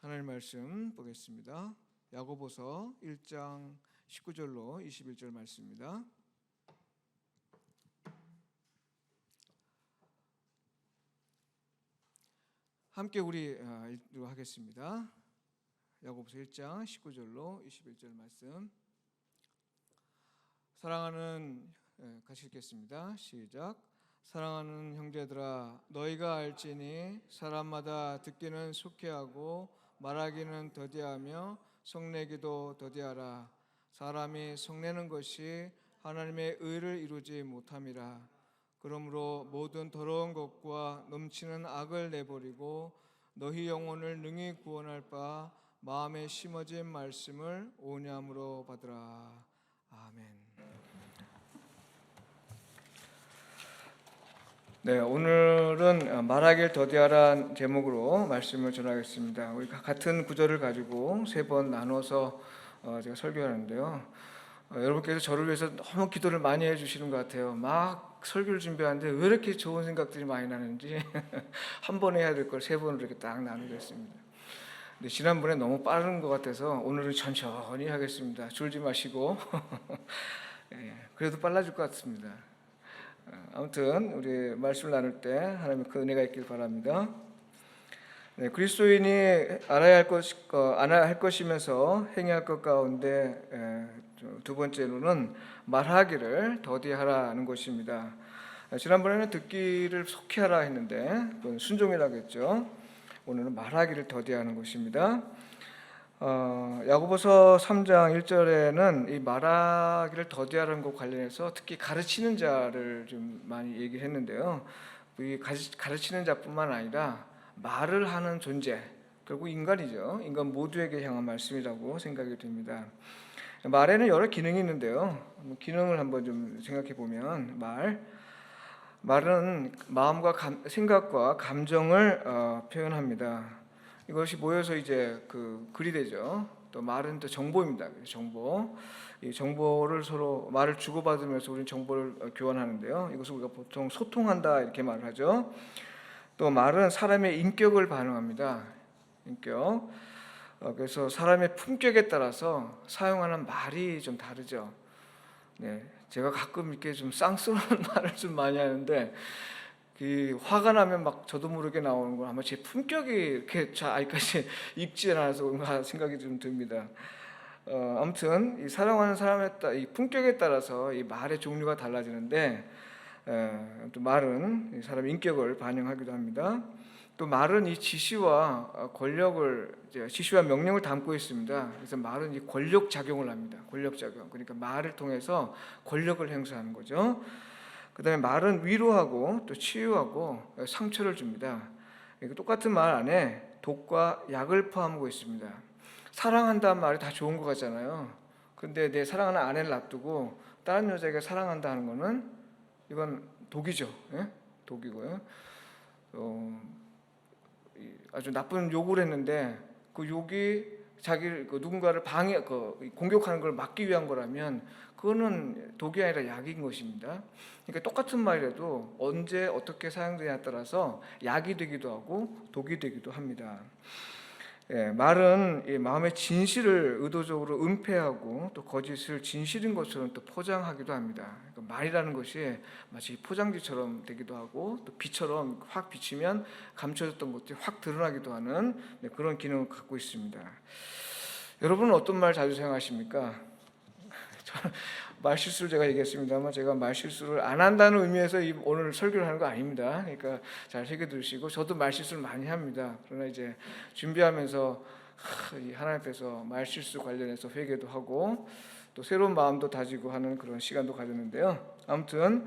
하나님 말씀 보겠습니다. 야고보서 1장 19절로 21절 말씀입니다. 함께 우리 읽도록 하겠습니다. 야고보서 1장 19절로 21절 말씀. 같이 읽겠습니다. 시작. 사랑하는 형제들아, 너희가 알지니 사람마다 듣기는 속히하고 말하기는 더디하며 성내기도 더디하라. 사람이 성내는 것이 하나님의 의를 이루지 못함이라. 그러므로 모든 더러운 것과 넘치는 악을 내버리고 너희 영혼을 능히 구원할 바 마음에 심어진 말씀을 온유함으로 받으라. 아멘. 네, 오늘은 말하길 더디하라는 제목으로 말씀을 전하겠습니다. 우리 같은 구절을 가지고 세 번 나눠서 제가 설교하는데요. 여러분께서 저를 위해서 너무 기도를 많이 해주시는 것 같아요. 막 설교를 준비하는데 왜 이렇게 좋은 생각들이 많이 나는지 한 번에 해야 될 걸 세 번으로 이렇게 딱 나누고 있습니다. 근데 지난번에 너무 빠른 것 같아서 오늘은 천천히 하겠습니다. 졸지 마시고 그래도 빨라질 것 같습니다. 아무튼 우리 말씀을 나눌 때 하나님의 그 은혜가 있길 바랍니다. 네, 그리스도인이 알아야 할 것이면서 행해야 할 것 가운데 두 번째로는 말하기를 더디하라는 것입니다. 지난번에는 듣기를 속히 하라 했는데 그건 순종이라고 했죠. 오늘은 말하기를 더디하는 것입니다. 야고보서 3장 1절에는 이 말하기를 더디하라는 것 관련해서 특히 가르치는 자를 좀 많이 얘기했는데요. 이 가르치는 자뿐만 아니라 말을 하는 존재, 결국 인간이죠. 인간 모두에게 향한 말씀이라고 생각이 됩니다. 말에는 여러 기능이 있는데요. 기능을 한번 좀 생각해 보면 말은 마음과 생각과 감정을 표현합니다. 이것이 모여서 이제 글이 되죠. 또 말은 또 정보입니다. 정보. 이 정보를 서로 말을 주고받으면서 우리는 정보를 교환하는데요. 이것을 우리가 보통 소통한다 이렇게 말을 하죠. 또 말은 사람의 인격을 반영합니다. 인격. 그래서 사람의 품격에 따라서 사용하는 말이 좀 다르죠. 네, 제가 가끔 이렇게 좀 쌍스러운 말을 좀 많이 하는데 화가 나면 막 저도 모르게 나오는 건 아마 제 품격이 이렇게 아직까지 익지 않아서 그런가 생각이 좀 듭니다. 아무튼 이 사랑하는 사람에 따라 이 품격에 따라서 이 말의 종류가 달라지는데 또 말은 이 사람의 인격을 반영하기도 합니다. 또 말은 이 지시와 명령을 담고 있습니다. 그래서 말은 이 권력 작용을 합니다. 권력 작용. 그러니까 말을 통해서 권력을 행사하는 거죠. 그다음에 말은 위로하고 또 치유하고 상처를 줍니다. 똑같은 말 안에 독과 약을 포함하고 있습니다. 사랑한다는 말이 다 좋은 것 같잖아요. 근데 내 사랑하는 아내를 놔두고 다른 여자에게 사랑한다는 거는 이건 독이죠. 예? 독이고요. 아주 나쁜 욕을 했는데 그 욕이 누군가를 공격하는 걸 막기 위한 거라면 그거는 독이 아니라 약인 것입니다. 그러니까 똑같은 말이라도 언제 어떻게 사용되냐에 따라서 약이 되기도 하고 독이 되기도 합니다. 말은 이 마음의 진실을 의도적으로 은폐하고 또 거짓을 진실인 것처럼 또 포장하기도 합니다. 그러니까 말이라는 것이 마치 포장지처럼 되기도 하고 또 빛처럼 확 비치면 감춰졌던 것들이 확 드러나기도 하는 그런 기능을 갖고 있습니다. 여러분은 어떤 말 자주 사용하십니까? 저는 말실수를 제가 얘기했습니다만 제가 말실수를 안 한다는 의미에서 오늘 설교를 하는 거 아닙니다. 그러니까 잘 새겨두시고 저도 말실수를 많이 합니다. 그러나 이제 준비하면서 하나님 앞에서 말실수 관련해서 회개도 하고 또 새로운 마음도 다지고 하는 그런 시간도 가졌는데요. 아무튼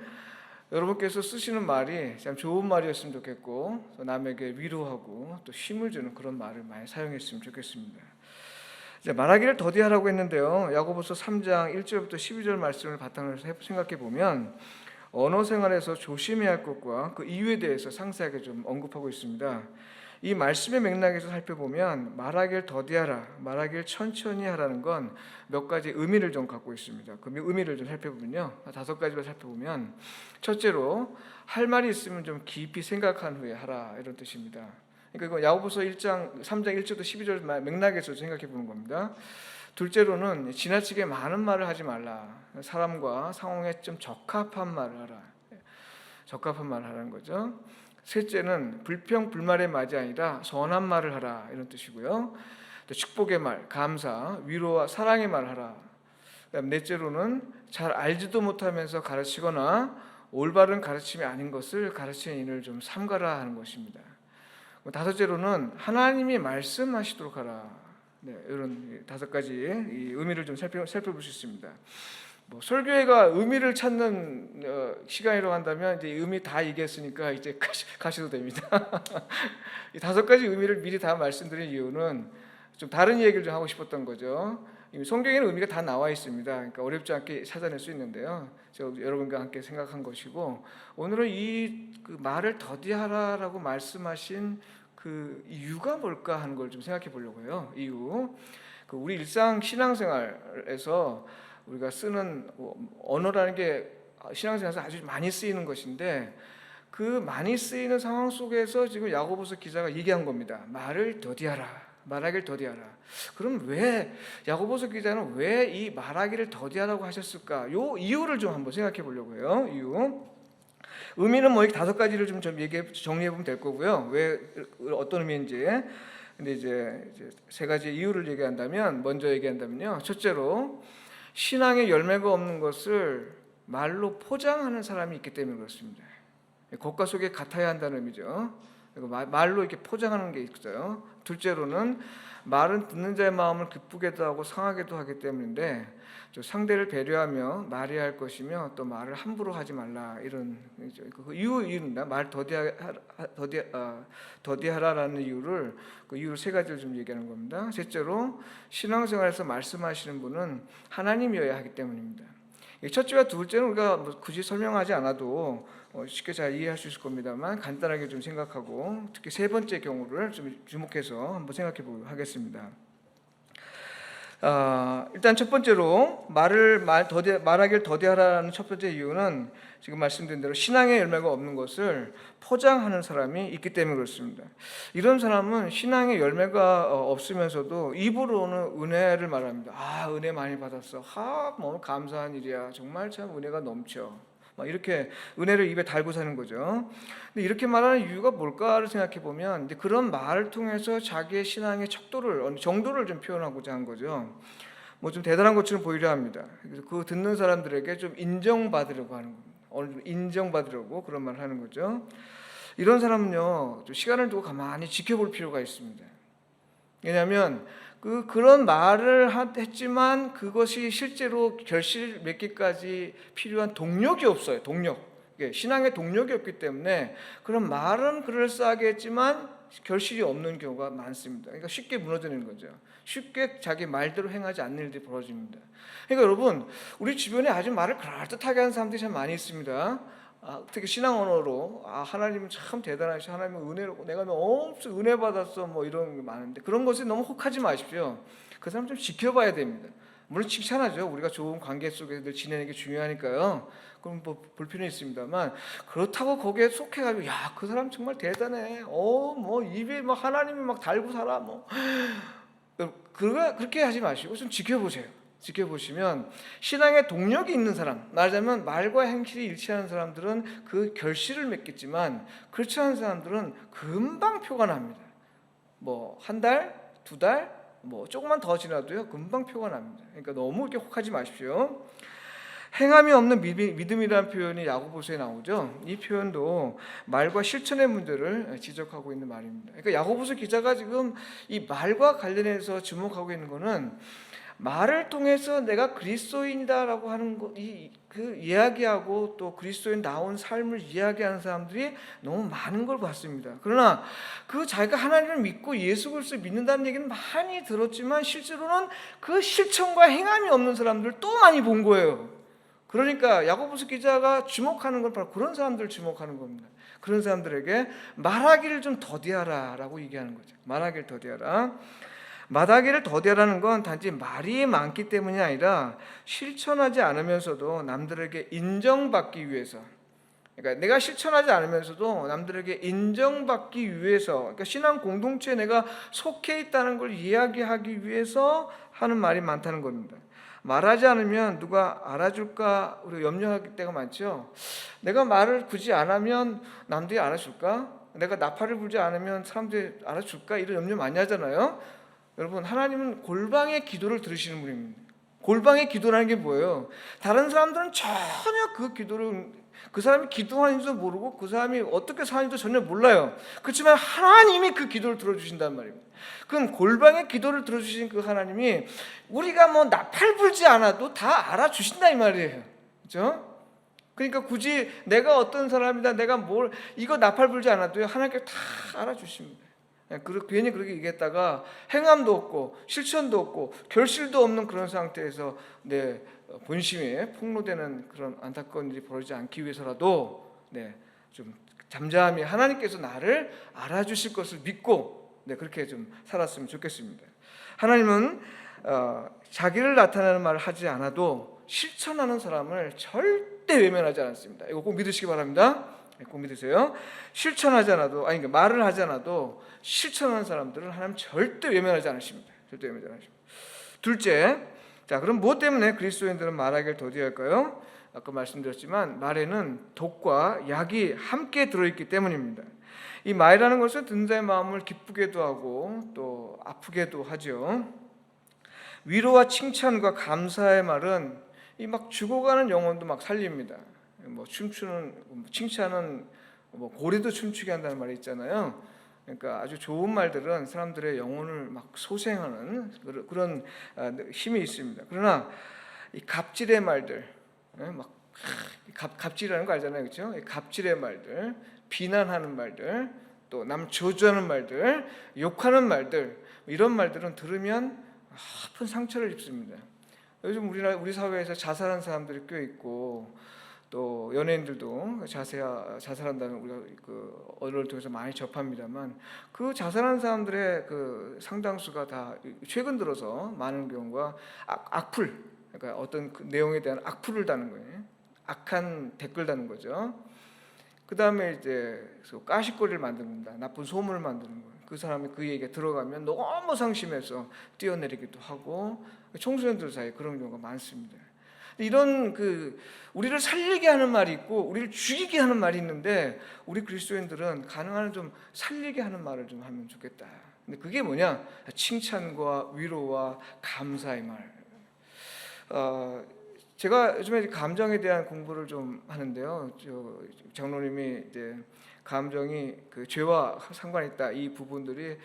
여러분께서 쓰시는 말이 참 좋은 말이었으면 좋겠고 또 남에게 위로하고 또 힘을 주는 그런 말을 많이 사용했으면 좋겠습니다. 말하기를 더디하라고 했는데요. 야고보서 3장 1절부터 12절 말씀을 바탕으로 생각해 보면 언어 생활에서 조심해야 할 것과 그 이유에 대해서 상세하게 좀 언급하고 있습니다. 이 말씀의 맥락에서 살펴보면 말하기를 더디하라, 말하기를 천천히 하라는 건 몇 가지 의미를 좀 갖고 있습니다. 그 의미를 좀 살펴보면요, 5가지만 살펴보면 첫째로 할 말이 있으면 좀 깊이 생각한 후에 하라 이런 뜻입니다. 그러니까 야고보서 1장 3장 1절부터 12절 맥락에서 생각해 보는 겁니다. 둘째로는 지나치게 많은 말을 하지 말라. 사람과 상황에 좀 적합한 말을 하라. 적합한 말을 하라는 거죠. 셋째는 불평 불말의 말이 아니라 선한 말을 하라, 이런 뜻이고요. 또 축복의 말, 감사, 위로와 사랑의 말을 하라. 그다음 넷째로는 잘 알지도 못하면서 가르치거나 올바른 가르침이 아닌 것을 가르치는 일을 좀 삼가라 하는 것입니다. 다섯째로는 하나님이 말씀하시도록 하라. 네, 이런 다섯 가지 이 의미를 좀 살펴볼 수 있습니다. 설교회가 의미를 찾는 시간이라고 한다면 이제 의미 다 얘기했으니까 이제 가셔도 됩니다. 이 다섯 가지 의미를 미리 다 말씀드린 이유는 좀 다른 얘기를 좀 하고 싶었던 거죠. 이미 성경에는 의미가 다 나와 있습니다. 그러니까 어렵지 않게 찾아낼 수 있는데요. 제가 여러분과 함께 생각한 것이고, 오늘은 그 말을 더디하라라고 말씀하신 그 이유가 뭘까 하는 걸 좀 생각해 보려고 해요. 이유. 우리 일상 신앙생활에서 우리가 쓰는 언어라는 게 신앙생활에서 아주 많이 쓰이는 것인데, 그 많이 쓰이는 상황 속에서 지금 야고보서 기자가 얘기한 겁니다. 말을 더디하라, 말하기를 더디하라. 그럼 왜 야고보서 기자는 왜 이 말하기를 더디하라고 하셨을까? 요 이유를 좀 한번 생각해 보려고 해요. 이유. 의미는 뭐 다섯 가지를 좀 정리해 보면 될 거고요. 왜 어떤 의미인지. 근데 이제 세 가지 이유를 얘기한다면, 먼저 얘기한다면요. 첫째로 신앙의 열매가 없는 것을 말로 포장하는 사람이 있기 때문에 그렇습니다. 겉과 속이 같아야 한다는 의미죠. 말로 이렇게 포장하는 게 있어요. 둘째로는 말은 듣는 자의 마음을 기쁘게도 하고 상하게도 하기 때문인데, 상대를 배려하며 말해야 할 것이며 또 말을 함부로 하지 말라, 이런 그 이유입니다. 말 더디하라라는 이유를 그 이유를 세 가지를 좀 얘기하는 겁니다. 셋째로 신앙생활에서 말씀하시는 분은 하나님이어야 하기 때문입니다. 첫째와 둘째는 우리가 굳이 설명하지 않아도 쉽게 잘 이해할 수 있을 겁니다만, 간단하게 좀 생각하고 특히 세 번째 경우를 좀 주목해서 한번 생각해 보도록 하겠습니다. 일단 첫 번째로 말하기를 더디하라는 첫 번째 이유는 지금 말씀드린 대로 신앙의 열매가 없는 것을 포장하는 사람이 있기 때문에 그렇습니다. 이런 사람은 신앙의 열매가 없으면서도 입으로는 은혜를 말합니다. 은혜 많이 받았어. 뭐 감사한 일이야. 정말 참 은혜가 넘쳐. 막 이렇게 은혜를 입에 달고 사는 거죠. 근데 이렇게 말하는 이유가 뭘까를 생각해 보면, 이제 그런 말을 통해서 자기의 신앙의 척도를, 정도를 좀 표현하고자 한 거죠. 뭐 좀 대단한 것처럼 보이려 합니다. 그래서 그 듣는 사람들에게 좀 인정받으려고 하는 겁니다. 어느 정도 인정받으려고 그런 말을 하는 거죠. 이런 사람은요, 좀 시간을 두고 가만히 지켜볼 필요가 있습니다. 왜냐하면 그런 말을 했지만 그것이 실제로 결실 맺기까지 필요한 동력이 없어요. 신앙의 동력이 없기 때문에 그런 말은 그럴싸하게 했지만 결실이 없는 경우가 많습니다. 그러니까 쉽게 무너지는 거죠. 쉽게 자기 말대로 행하지 않는 일들이 벌어집니다. 그러니까 여러분, 우리 주변에 아주 말을 그럴듯하게 하는 사람들이 참 많이 있습니다. 특히 신앙 언어로 하나님은 참 대단하시, 하나님은 은혜로 내가 엄청 은혜 받았어, 뭐 이런 게 많은데, 그런 것에 너무 혹하지 마십시오. 그 사람 좀 지켜봐야 됩니다. 물론 칭찬하죠. 우리가 좋은 관계 속에서 늘 지내는 게 중요하니까요. 그럼 뭐 불편이 있습니다만, 그렇다고 거기에 속해가지고 그 사람 정말 대단해. 뭐 입에 막 하나님이 막 달고 살아. 뭐 그렇게 하지 마시고 좀 지켜보세요. 지켜보시면 신앙의 동력이 있는 사람, 말하자면 말과 행실이 일치하는 사람들은 그 결실을 맺겠지만, 그렇지 않은 사람들은 금방 표가 납니다. 뭐 한 달, 두 달, 뭐 조금만 더 지나도요 금방 표가 납니다. 그러니까 너무 이렇게 혹하지 마십시오. 행함이 없는 믿음이라는 표현이 야고보서에 나오죠. 이 표현도 말과 실천의 문제를 지적하고 있는 말입니다. 그러니까 야고보서 기자가 지금 이 말과 관련해서 주목하고 있는 것은, 말을 통해서 내가 그리스도인이다라고 하는 그 이야기하고 또 그리스도인 나온 삶을 이야기하는 사람들이 너무 많은 걸 봤습니다. 그러나 자기가 하나님을 믿고 예수 그리스도를 믿는다는 얘기는 많이 들었지만, 실제로는 그 실천과 행함이 없는 사람들을 또 많이 본 거예요. 그러니까 야고보서 기자가 주목하는 건 바로 그런 사람들을 주목하는 겁니다. 그런 사람들에게 말하기를 좀 더디하라라고 얘기하는 거죠. 말하기를 더디하라. 말하기를 더디하라는 건 단지 말이 많기 때문이 아니라 실천하지 않으면서도 남들에게 인정받기 위해서, 그러니까 내가 실천하지 않으면서도 남들에게 인정받기 위해서, 그러니까 신앙 공동체에 내가 속해 있다는 걸 이야기하기 위해서 하는 말이 많다는 겁니다. 말하지 않으면 누가 알아줄까 우리가 염려할 때가 많죠. 내가 말을 굳이 안 하면 남들이 알아줄까? 내가 나팔을 불지 않으면 사람들이 알아줄까? 이런 염려 많이 하잖아요. 여러분, 하나님은 골방의 기도를 들으시는 분입니다. 골방의 기도라는 게 뭐예요? 다른 사람들은 전혀 그 기도를, 그 사람이 기도하는지도 모르고 그 사람이 어떻게 사는지도 전혀 몰라요. 그렇지만 하나님이 그 기도를 들어주신단 말입니다. 그럼 골방의 기도를 들어주신 그 하나님이 우리가 뭐 나팔 불지 않아도 다 알아주신다 이 말이에요. 그렇죠? 그러니까 굳이 내가 어떤 사람이다, 내가 뭘 이거 나팔 불지 않아도요, 하나님께 다 알아주십니다. 괜히 그렇게 얘기했다가 행함도 없고 실천도 없고 결실도 없는 그런 상태에서 내 본심이 폭로되는 그런 안타까운 일이 벌어지지 않기 위해서라도 좀 잠잠히 하나님께서 나를 알아주실 것을 믿고 그렇게 좀 살았으면 좋겠습니다. 하나님은 자기를 나타내는 말을 하지 않아도 실천하는 사람을 절대 외면하지 않습니다. 이거 꼭 믿으시기 바랍니다. 꼭 믿으세요. 실천하지 않아도, 아니 그러니까 말을 하지 않아도 실천하는 사람들은 하나님 절대 외면하지 않으십니다. 절대 외면하지 않으십니다. 둘째, 자 그럼 무엇 때문에 그리스도인들은 말하기를 더디할까요? 아까 말씀드렸지만 말에는 독과 약이 함께 들어있기 때문입니다. 이 말이라는 것은 듣는 자의 마음을 기쁘게도 하고 또 아프게도 하죠. 위로와 칭찬과 감사의 말은 이 막 죽어가는 영혼도 막 살립니다. 뭐 춤추는 칭찬은 뭐 고래도 춤추게 한다는 말이 있잖아요. 그러니까 아주 좋은 말들은 사람들의 영혼을 막 소생하는 그런 힘이 있습니다. 그러나 이 갑질의 말들, 막 갑질이라는 거 알잖아요, 그렇죠? 갑질의 말들, 비난하는 말들, 또 남 저주하는 말들, 욕하는 말들, 이런 말들은 들으면 아픈 상처를 입습니다. 요즘 우리 사회에서 자살한 사람들이 꽤 있고 또 연예인들도 자살한다는 우리가 그 언론을 통해서 많이 접합니다만 그 자살한 사람들의 그 상당수가 다 최근 들어서 많은 경우가 악플, 그러니까 어떤 그 내용에 대한 악플을 다는 거예요. 악한 댓글 다는 거죠. 그 다음에 이제 가십거리를 만듭니다. 나쁜 소문을 만드는 거예요. 그 사람이 그 얘기에 들어가면 너무 상심해서 뛰어내리기도 하고 청소년들 사이에 그런 경우가 많습니다. 이런 우리를 살리게 하는 말이 있고 우리를 죽이게 하는 말이 있는데 우리 그리스도인들은 가능한 좀 살리게 하는 말을 좀 하면 좋겠다. 근데 그게 뭐냐? 칭찬과 위로와 감사의 말. 제가 요즘에 감정에 대한 공부를 좀 하는데요. 장로님이 이제 감정이 그 죄와 상관이 있다 이 부분들이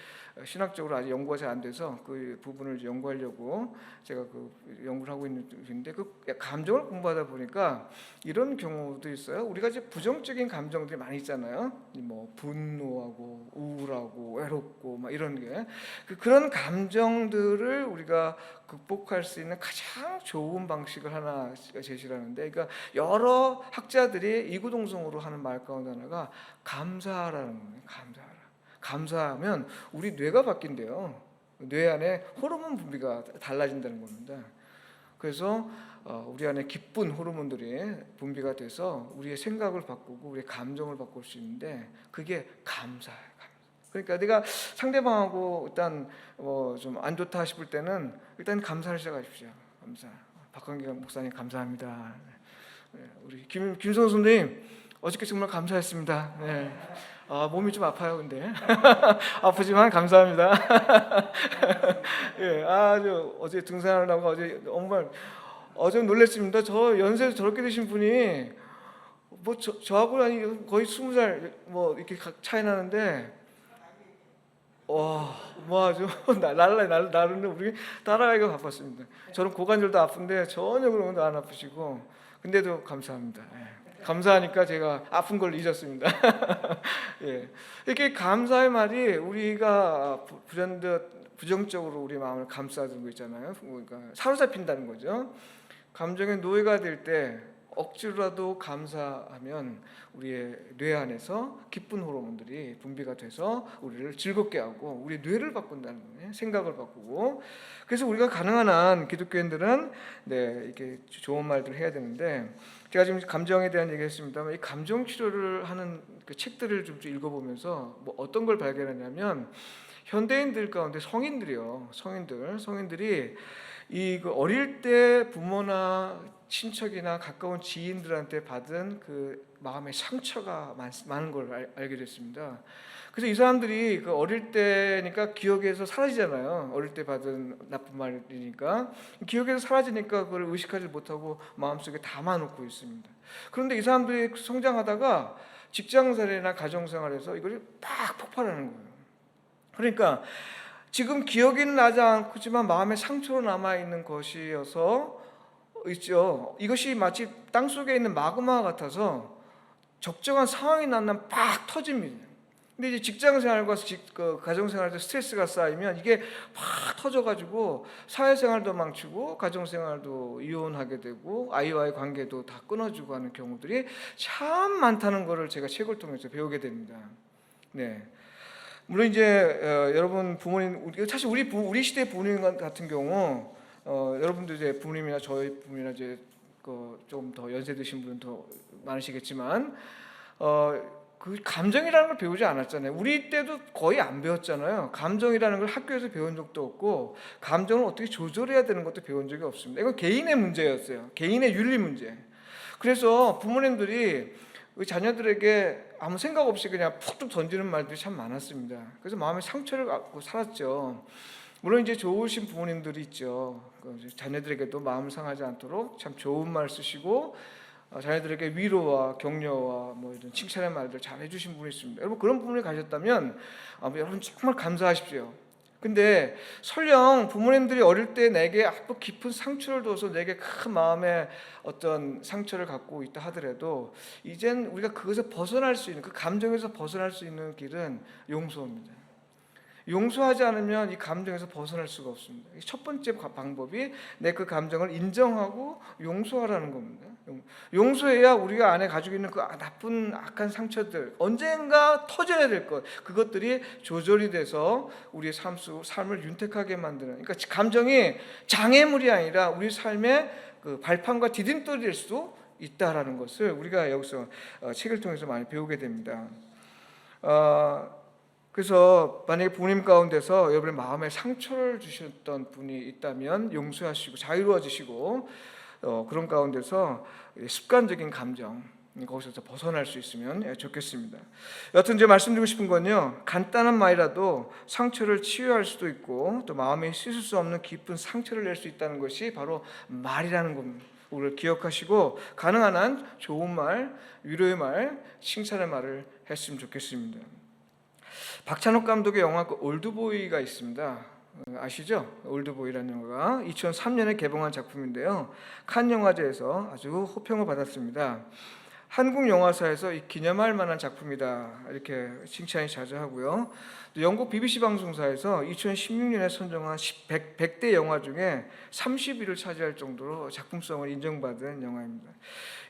신학적으로 아직 연구가 잘 안 돼서 그 부분을 연구하려고 제가 그 연구를 하고 있는 중인데 그 감정을 공부하다 보니까 이런 경우도 있어요. 우리가 이제 부정적인 감정들이 많이 있잖아요. 뭐 분노하고 우울하고 외롭고 막 이런 게 그런 감정들을 우리가 극복할 수 있는 가장 좋은 방식을 하나 제시를 하는데, 그러니까 여러 학자들이 이구동성으로 하는 말 가운데 하나가 감사하라는 거예요. 감사하면 우리 뇌가 바뀐대요. 뇌 안에 호르몬 분비가 달라진다는 겁니다. 그래서 우리 안에 기쁜 호르몬들이 분비가 돼서 우리의 생각을 바꾸고 우리의 감정을 바꿀 수 있는데 그게 감사예요. 그러니까 내가 상대방하고 일단 좀 안 좋다 싶을 때는 일단 감사를 시작하십시오. 감사. 박광기 목사님 감사합니다. 우리 김성호 선생님 어저께 정말 감사했습니다. 네. 몸이 좀 아파요, 근데 아프지만 감사합니다. 예, 어제 등산을 하고 어제 놀랐습니다. 저 연세 저렇게 되신 분이 뭐 저하고 거의 20살 뭐 이렇게 차이 나는데. 뭐 아주 나른데 우리 따라가기가 바빴습니다. 저는 고관절도 아픈데 전혀 그런 것도 안 아프시고 근데도 감사합니다. 예. 감사하니까 제가 아픈 걸 잊었습니다. 예. 이렇게 감사의 말이 우리가 부정적으로 우리 마음을 감싸주고 있잖아요. 그러니까 사로잡힌다는 거죠. 감정의 노예가 될 때 억지로라도 감사하면 우리의 뇌 안에서 기쁜 호르몬들이 분비가 돼서 우리를 즐겁게 하고 우리 뇌를 바꾼다는 거예요. 생각을 바꾸고. 그래서 우리가 가능한 한 기독교인들은 이렇게 좋은 말들을 해야 되는데, 제가 지금 감정에 대한 얘기했습니다만 이 감정 치료를 하는 그 책들을 좀 읽어보면서 뭐 어떤 걸 발견했냐면, 현대인들 가운데 성인들이 그 어릴 때 부모나 친척이나 가까운 지인들한테 받은 그 마음의 상처가 많은 걸 알게 됐습니다. 그래서 이 사람들이 그 어릴 때니까 기억에서 사라지잖아요. 어릴 때 받은 나쁜 말이니까 기억에서 사라지니까 그걸 의식하지 못하고 마음속에 담아놓고 있습니다. 그런데 이 사람들이 성장하다가 직장생활이나 가정생활에서 이걸 팍 폭발하는 거예요. 그러니까 지금 기억이 나지 않지만 마음의 상처로 남아있는 것이어서 있죠. 이것이 마치 땅속에 있는 마그마 같아서 적정한 상황이 나면 팍 터집니다. 근데 이제 직장생활과 가정생활에서 스트레스가 쌓이면 이게 팍 터져가지고 사회생활도 망치고 가정생활도 이혼하게 되고 아이와의 관계도 다 끊어지고 하는 경우들이 참 많다는 것을 제가 책을 통해서 배우게 됩니다. 네. 물론 이제 여러분 부모님, 사실 우리 시대 부모님 같은 경우 여러분들 이제 부모님이나 저희 부모님이나 이제 좀 더 연세 드신 분은 더 많으시겠지만 그 감정이라는 걸 배우지 않았잖아요. 우리 때도 거의 안 배웠잖아요. 감정이라는 걸 학교에서 배운 적도 없고 감정을 어떻게 조절해야 되는 것도 배운 적이 없습니다. 이건 개인의 문제였어요. 개인의 윤리 문제. 그래서 부모님들이 자녀들에게 아무 생각 없이 그냥 푹 던지는 말들이 참 많았습니다. 그래서 마음에 상처를 갖고 살았죠. 물론 이제 좋으신 부모님들이 있죠. 자녀들에게도 마음을 상하지 않도록 참 좋은 말 쓰시고 자녀들에게 위로와 격려와 뭐 이런 칭찬의 말들 잘 해주신 분이 있습니다. 여러분 그런 부모님 가셨다면 여러분 정말 감사하십시오. 근데 설령 부모님들이 어릴 때 내게 아주 깊은 상처를 줘서 내게 큰 마음의 어떤 상처를 갖고 있다 하더라도 이젠 우리가 그것에서 벗어날 수 있는, 그 감정에서 벗어날 수 있는 길은 용서입니다. 용서하지 않으면 이 감정에서 벗어날 수가 없습니다. 첫 번째 방법이 내 그 감정을 인정하고 용서하라는 겁니다. 용서해야 우리가 안에 가지고 있는 그 나쁜 악한 상처들, 언젠가 터져야 될 것, 그것들이 조절이 돼서 우리의 삶을 윤택하게 만드는, 그러니까 감정이 장애물이 아니라 우리 삶의 그 발판과 디딤돌이 될 수도 있다라는 것을 우리가 여기서 책을 통해서 많이 배우게 됩니다. 그래서 만약에 부모님 가운데서 여러분의 마음에 상처를 주셨던 분이 있다면 용서하시고 자유로워지시고 그런 가운데서 습관적인 감정 거기서 벗어날 수 있으면 좋겠습니다. 여튼 제가 말씀드리고 싶은 건요, 간단한 말이라도 상처를 치유할 수도 있고 또 마음에 씻을 수 없는 깊은 상처를 낼 수 있다는 것이 바로 말이라는 겁니다. 우리를 기억하시고 가능한 한 좋은 말, 위로의 말, 칭찬의 말을 했으면 좋겠습니다. 박찬욱 감독의 영화 올드보이가 있습니다. 아시죠? 올드보이라는 영화가 2003년에 개봉한 작품인데요, 칸 영화제에서 아주 호평을 받았습니다. 한국 영화사에서 기념할 만한 작품이다 이렇게 칭찬이 자주 하고요. 영국 BBC 방송사에서 2016년에 선정한 100대 영화 중에 30위를 차지할 정도로 작품성을 인정받은 영화입니다.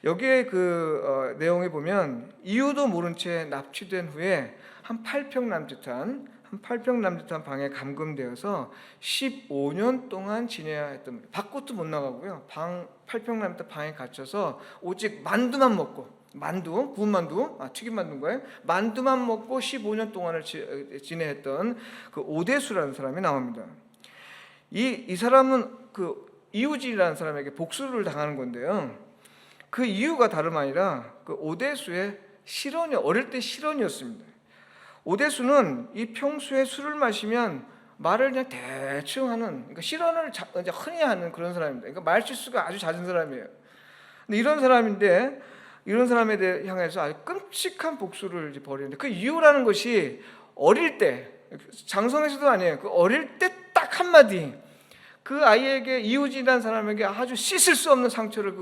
여기에 그 내용에 보면 이유도 모른 채 납치된 후에 한 8평 남짓한 방에 감금되어서 15년 동안 지내야 했던, 밖으로도 못 나가고요, 8평 남짓한 방에 갇혀서 오직 만두만 먹고, 구운 만두, 튀김 만두인 거예요. 만두만 먹고 15년 동안을 지내했던 그 오대수라는 사람이 나옵니다. 이 사람은 그 이우진이라는 사람에게 복수를 당하는 건데요, 그 이유가 다름 아니라 그 오대수의 어릴 때 실언이었습니다. 오대수는 이 평소에 술을 마시면 말을 그냥 대충 하는, 그러니까 실언을 흔히 하는 그런 사람입니다. 그러니까 말실수가 아주 잦은 사람이에요. 근데 이런 사람에 대해 향해서 아주 끔찍한 복수를 벌이는데, 그 이유라는 것이 어릴 때, 장성에서도 아니에요. 그 어릴 때 딱 한마디, 그 아이에게, 이우진이라는 사람에게 아주 씻을 수 없는 상처를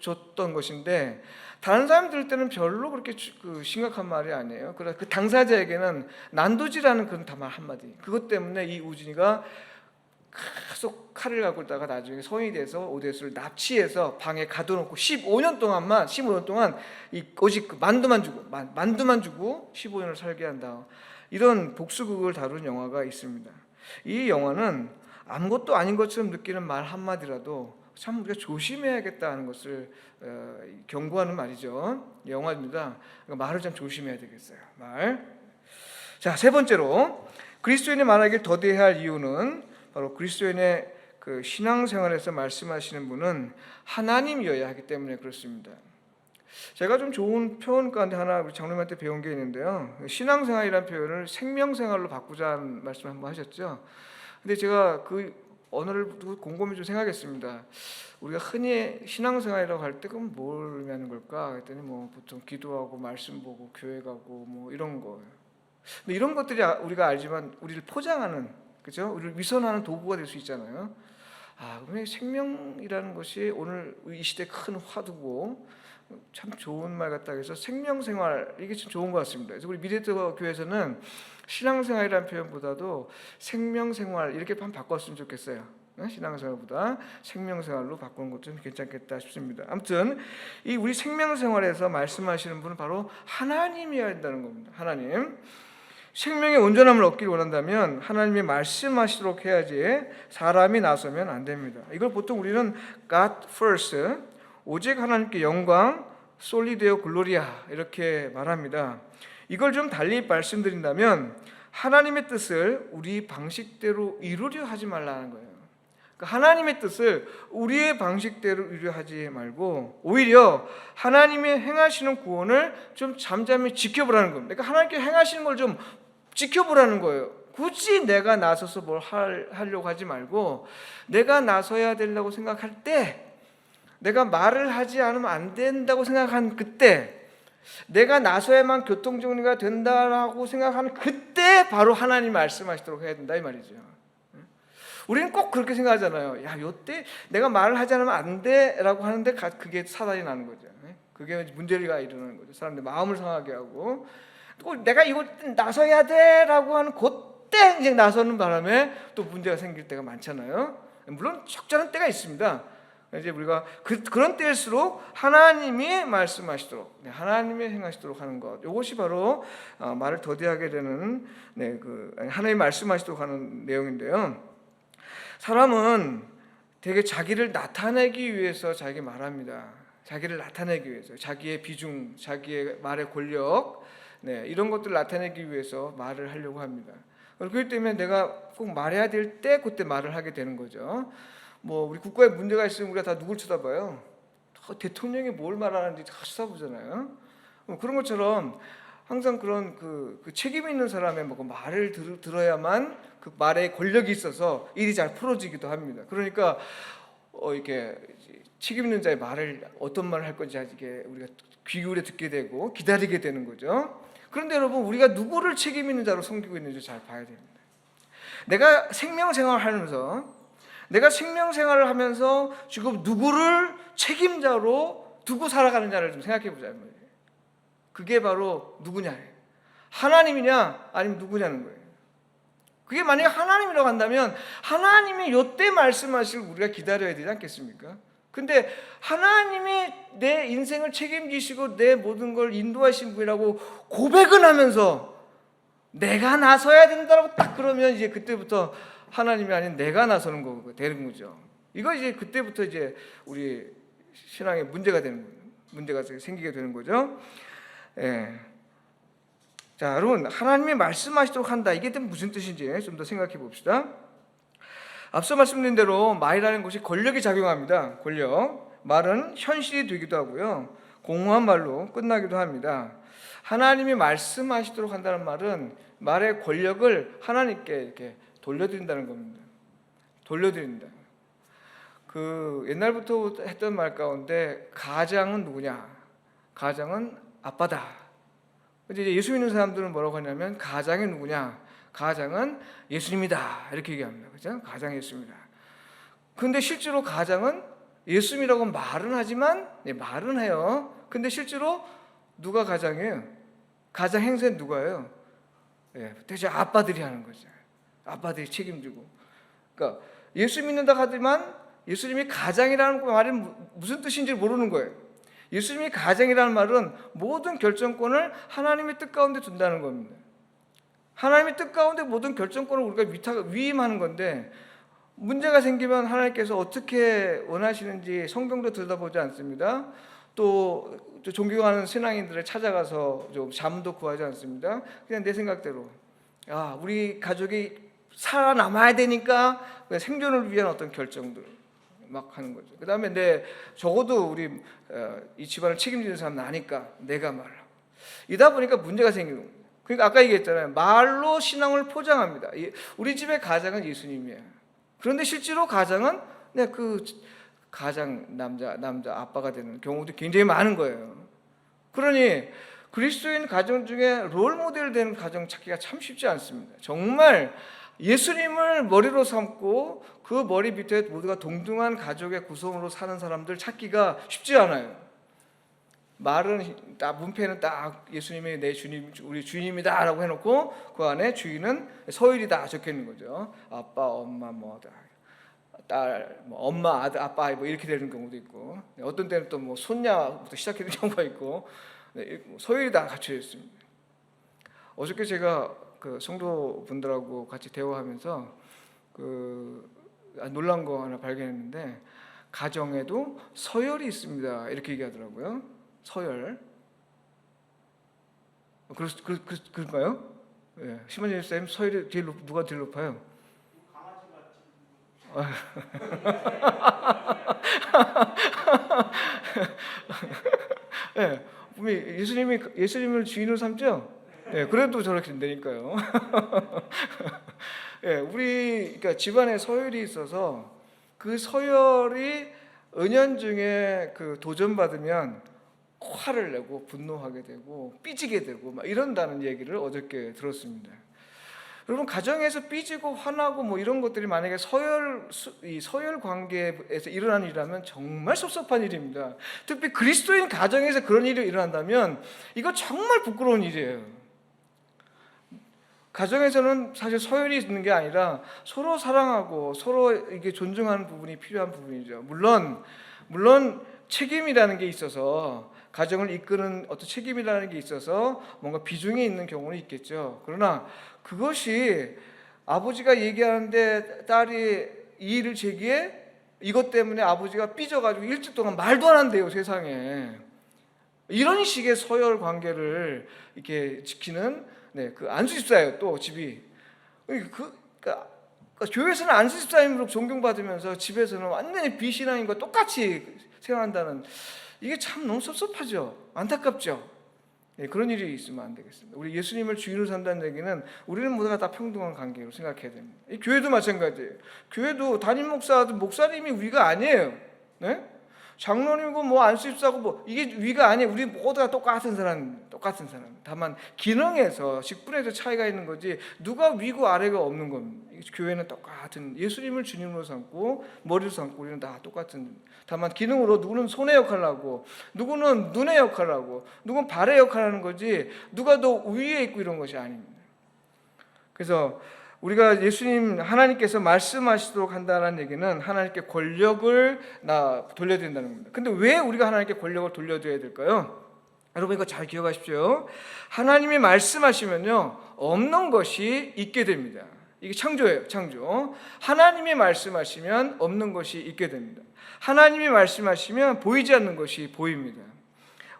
줬던 것인데, 다른 사람 들을 때는 별로 그렇게 심각한 말이 아니에요. 그러나 그 당사자에게는 난도질하는 그런 말 한마디, 그것 때문에 이 우진이가 계속 칼을 갖고 있다가 나중에 성인이 돼서 오데스를 납치해서 방에 가둬놓고 15년 동안 오직 그 만두만 주고 15년을 살게 한다. 이런 복수극을 다룬 영화가 있습니다. 이 영화는 아무것도 아닌 것처럼 느끼는 말 한마디라도 참 우리가 조심해야겠다는 것을 경고하는 말이죠. 영화입니다. 그러니까 말을 좀 조심해야 되겠어요. 말. 자, 세 번째로 그리스도인의 말하기를 더디해야 할 이유는 바로 그리스도인의 그 신앙생활에서 말씀하시는 분은 하나님이어야 하기 때문에 그렇습니다. 제가 좀 좋은 표현 가운데 하나 우리 장로님한테 배운 게 있는데요. 신앙생활이라는 표현을 생명생활로 바꾸자는 말씀 한번 하셨죠. 근데 제가 그 언어를 두고 곰곰이 좀 생각했습니다. 우리가 흔히 신앙생활이라고 할 때 그럼 뭘 의미하는 걸까? 그랬더니 뭐 보통 기도하고 말씀 보고 교회 가고 뭐 이런 거. 근데 이런 것들이 우리가 알지만 우리를 포장하는, 그죠? 우리를 위선하는 도구가 될 수 있잖아요. 그러면 생명이라는 것이 오늘 이 시대 큰 화두고 참 좋은 말 같다 해서 생명생활, 이게 참 좋은 것 같습니다. 그래서 우리 미래터 교회에서는 신앙생활이라는 표현보다도 생명생활 이렇게 한번 바꿨으면 좋겠어요. 신앙생활보다 생명생활로 바꾸는 것도 좀 괜찮겠다 싶습니다. 아무튼 이 우리 생명생활에서 말씀하시는 분은 바로 하나님이어야 한다는 겁니다. 하나님. 생명의 온전함을 얻기를 원한다면 하나님이 말씀하시도록 해야지 사람이 나서면 안 됩니다. 이걸 보통 우리는 God first, 오직 하나님께 영광, 솔리데오 글로리아 이렇게 말합니다. 이걸 좀 달리 말씀드린다면 하나님의 뜻을 우리 방식대로 이루려 하지 말라는 거예요. 그러니까 하나님의 뜻을 우리의 방식대로 이루려 하지 말고 오히려 하나님의 행하시는 구원을 좀 잠잠히 지켜보라는 겁니다. 그러니까 하나님께 행하시는 걸 좀 지켜보라는 거예요. 굳이 내가 나서서 뭘 하려고 하지 말고 내가 나서야 된다고 생각할 때, 내가 말을 하지 않으면 안 된다고 생각한 그때, 내가 나서야만 교통정리가 된다라고 생각하는 그때 바로 하나님 말씀하시도록 해야 된다 이 말이죠. 우리는 꼭 그렇게 생각하잖아요. 야, 요때 내가 말을 하지 않으면 안 돼라고 하는데 그게 사단이 나는 거죠. 그게 문제가 일어나는 거죠. 사람들 마음을 상하게 하고 또 내가 이거 나서야 돼라고 하는 그때 이제 나서는 바람에 또 문제가 생길 때가 많잖아요. 물론 적절한 때가 있습니다. 이제 우리가 그런 때일수록 하나님이 말씀하시도록, 하나님이 행하시도록 하는 것, 이것이 바로 말을 더디하게 되는 하나님이 말씀하시도록 하는 내용인데요. 사람은 되게 자기를 나타내기 위해서 자기 말합니다. 자기를 나타내기 위해서, 자기의 비중, 자기의 말의 권력, 이런 것들을 나타내기 위해서 말을 하려고 합니다. 그렇기 때문에 내가 꼭 말해야 될 때 그때 말을 하게 되는 거죠. 뭐 우리 국가에 문제가 있으면 우리가 다 누굴 쳐다봐요? 대통령이 뭘 말하는지 다 쳐다보잖아요. 그런 것처럼 항상 그런 그 책임 있는 사람의 말을 들어야만 그 말에 권력이 있어서 일이 잘 풀어지기도 합니다. 그러니까 이렇게 책임 있는 자의 말을 어떤 말을 할 건지 이게 우리가 귀 기울여 듣게 되고 기다리게 되는 거죠. 그런데 여러분, 우리가 누구를 책임 있는 자로 섬기고 있는지 잘 봐야 됩니다. 내가 생명생활을 하면서 지금 누구를 책임자로 두고 살아가느냐를 좀 생각해 보자. 그게 바로 누구냐, 하나님이냐 아니면 누구냐는 거예요. 그게 만약에 하나님이라고 한다면 하나님이 이때 말씀하실 우리가 기다려야 되지 않겠습니까? 근데 하나님이 내 인생을 책임지시고 내 모든 걸 인도하신 분이라고 고백은 하면서 내가 나서야 된다고 딱 그러면 이제 그때부터 하나님이 아닌 내가 나서는 거 되는 거죠. 이거 이제 그때부터 이제 우리 신앙에 문제가 생기게 되는 거죠. 예. 자, 여러분, 하나님이 말씀하시도록 한다. 이게 무슨 뜻인지 좀 더 생각해 봅시다. 앞서 말씀드린 대로 말이라는 것이 권력이 작용합니다. 권력. 말은 현실이 되기도 하고요. 공허한 말로 끝나기도 합니다. 하나님이 말씀하시도록 한다는 말은 말의 권력을 하나님께 이렇게 돌려드린다는 겁니다. 돌려드린다. 그 옛날부터 했던 말 가운데 가장은 누구냐? 가장은 아빠다. 이제 예수 믿는 사람들은 뭐라고 하냐면 가장이 누구냐? 가장은 예수님이다. 이렇게 얘기합니다. 그죠? 가장이 예수입니다. 근데 실제로 가장은 예수님이라고 말은 하지만, 말은 해요. 근데 실제로 누가 가장이에요? 가장 행세는 누가예요? 대체 아빠들이 하는 거죠. 아빠들이 책임지고. 그러니까 예수 믿는다 하지만 예수님이 가장이라는 말이 무슨 뜻인지 모르는 거예요. 예수님이 가장이라는 말은 모든 결정권을 하나님의 뜻 가운데 둔다는 겁니다. 하나님의 뜻 가운데 모든 결정권을 우리가 위임하는 건데, 문제가 생기면 하나님께서 어떻게 원하시는지 성경도 들여다보지 않습니다. 또 존경하는 신앙인들을 찾아가서 좀 잠도 구하지 않습니다. 그냥 내 생각대로 우리 가족이 살아남아야 되니까 생존을 위한 어떤 결정들 막 하는 거죠. 그 다음에 적어도 우리 이 집안을 책임지는 사람 나니까 내가 말하고, 이다 보니까 문제가 생기는 거예요. 그러니까 아까 얘기했잖아요. 말로 신앙을 포장합니다. 우리 집의 가장은 예수님이에요. 그런데 실제로 가장은 그 가장 남자 아빠가 되는 경우도 굉장히 많은 거예요. 그러니 그리스도인 가정 중에 롤 모델 되는 가정 찾기가 참 쉽지 않습니다. 정말 예수님을 머리로 삼고 그 머리 밑에 모두가 동등한 가족의 구성으로 사는 사람들 찾기가 쉽지 않아요. 말은 딱, 문패는 딱 예수님이 내 주님, 우리 주님이다라고 해놓고 그 안에 주인은 서열이다 적혀 있는 거죠. 아빠, 엄마, 딸, 엄마, 아들, 아빠 이렇게 되는 경우도 있고, 어떤 때는 또 손녀부터 시작되는 경우가 있고, 서열이 다 갖춰져 있습니다. 어저께 제가 그 성도분들하고 같이 대화하면서 놀란 거 하나 발견했는데, 가정에도 서열이 있습니다. 이렇게 얘기하더라고요. 서열. 그럴까요? 예. 심한재 선생님, 서열이 누가 제일 높아요? 예, 예수님을 주인으로 삼죠. 예, 그래도 저렇게 된다니까요. 예, 그러니까 집안에 서열이 있어서 그 서열이 은연중에 도전받으면 화를 내고 분노하게 되고 삐지게 되고 막 이런다는 얘기를 어저께 들었습니다. 여러분, 가정에서 삐지고 화나고 이런 것들이 만약에 서열 관계에서 일어나는 일이라면 정말 섭섭한 일입니다. 특히 그리스도인 가정에서 그런 일이 일어난다면 이거 정말 부끄러운 일이에요. 가정에서는 사실 서열이 있는 게 아니라 서로 사랑하고 서로 이게 존중하는 부분이 필요한 부분이죠. 물론 책임이라는 게 있어서, 가정을 이끄는 어떤 책임이라는 게 있어서 뭔가 비중이 있는 경우는 있겠죠. 그러나 그것이 아버지가 얘기하는데 딸이 이의를 제기해, 이것 때문에 아버지가 삐져가지고 일주일 동안 말도 안 한대요, 세상에. 이런 식의 서열 관계를 이렇게 지키는 그 안수집사예요. 또 집이 그러니까 교회에서는 안수집사님으로 존경받으면서 집에서는 완전히 비신앙인과 똑같이 생활한다는, 이게 참 너무 섭섭하죠. 안타깝죠. 네, 그런 일이 있으면 안 되겠습니다. 우리 예수님을 주인으로 산다는 얘기는 우리는 모두가 다 평등한 관계로 생각해야 됩니다. 이 교회도 마찬가지예요. 교회도 담임 목사도 목사님이 위가 아니에요. 네? 장로님이고 안수집사고 이게 위가 아니에요. 우리 모두가 똑같은 사람. 다만 기능에서 직분에서 차이가 있는 거지 누가 위고 아래가 없는 겁니다. 교회는 똑같은, 예수님을 주님으로 삼고 머리로 삼고 우리는 다 똑같은, 다만 기능으로 누구는 손의 역할을 하고 누구는 눈의 역할을 하고 누구는 발의 역할을 하는 거지 누가 더 위에 있고 이런 것이 아닙니다. 그래서 우리가 하나님께서 말씀하시도록 한다는 얘기는 하나님께 권력을 돌려야 된다는 겁니다. 근데 왜 우리가 하나님께 권력을 돌려줘야 될까요? 여러분, 이거 잘 기억하십시오. 하나님이 말씀하시면요, 없는 것이 있게 됩니다. 이게 창조예요, 창조. 하나님이 말씀하시면 없는 것이 있게 됩니다. 하나님이 말씀하시면 보이지 않는 것이 보입니다.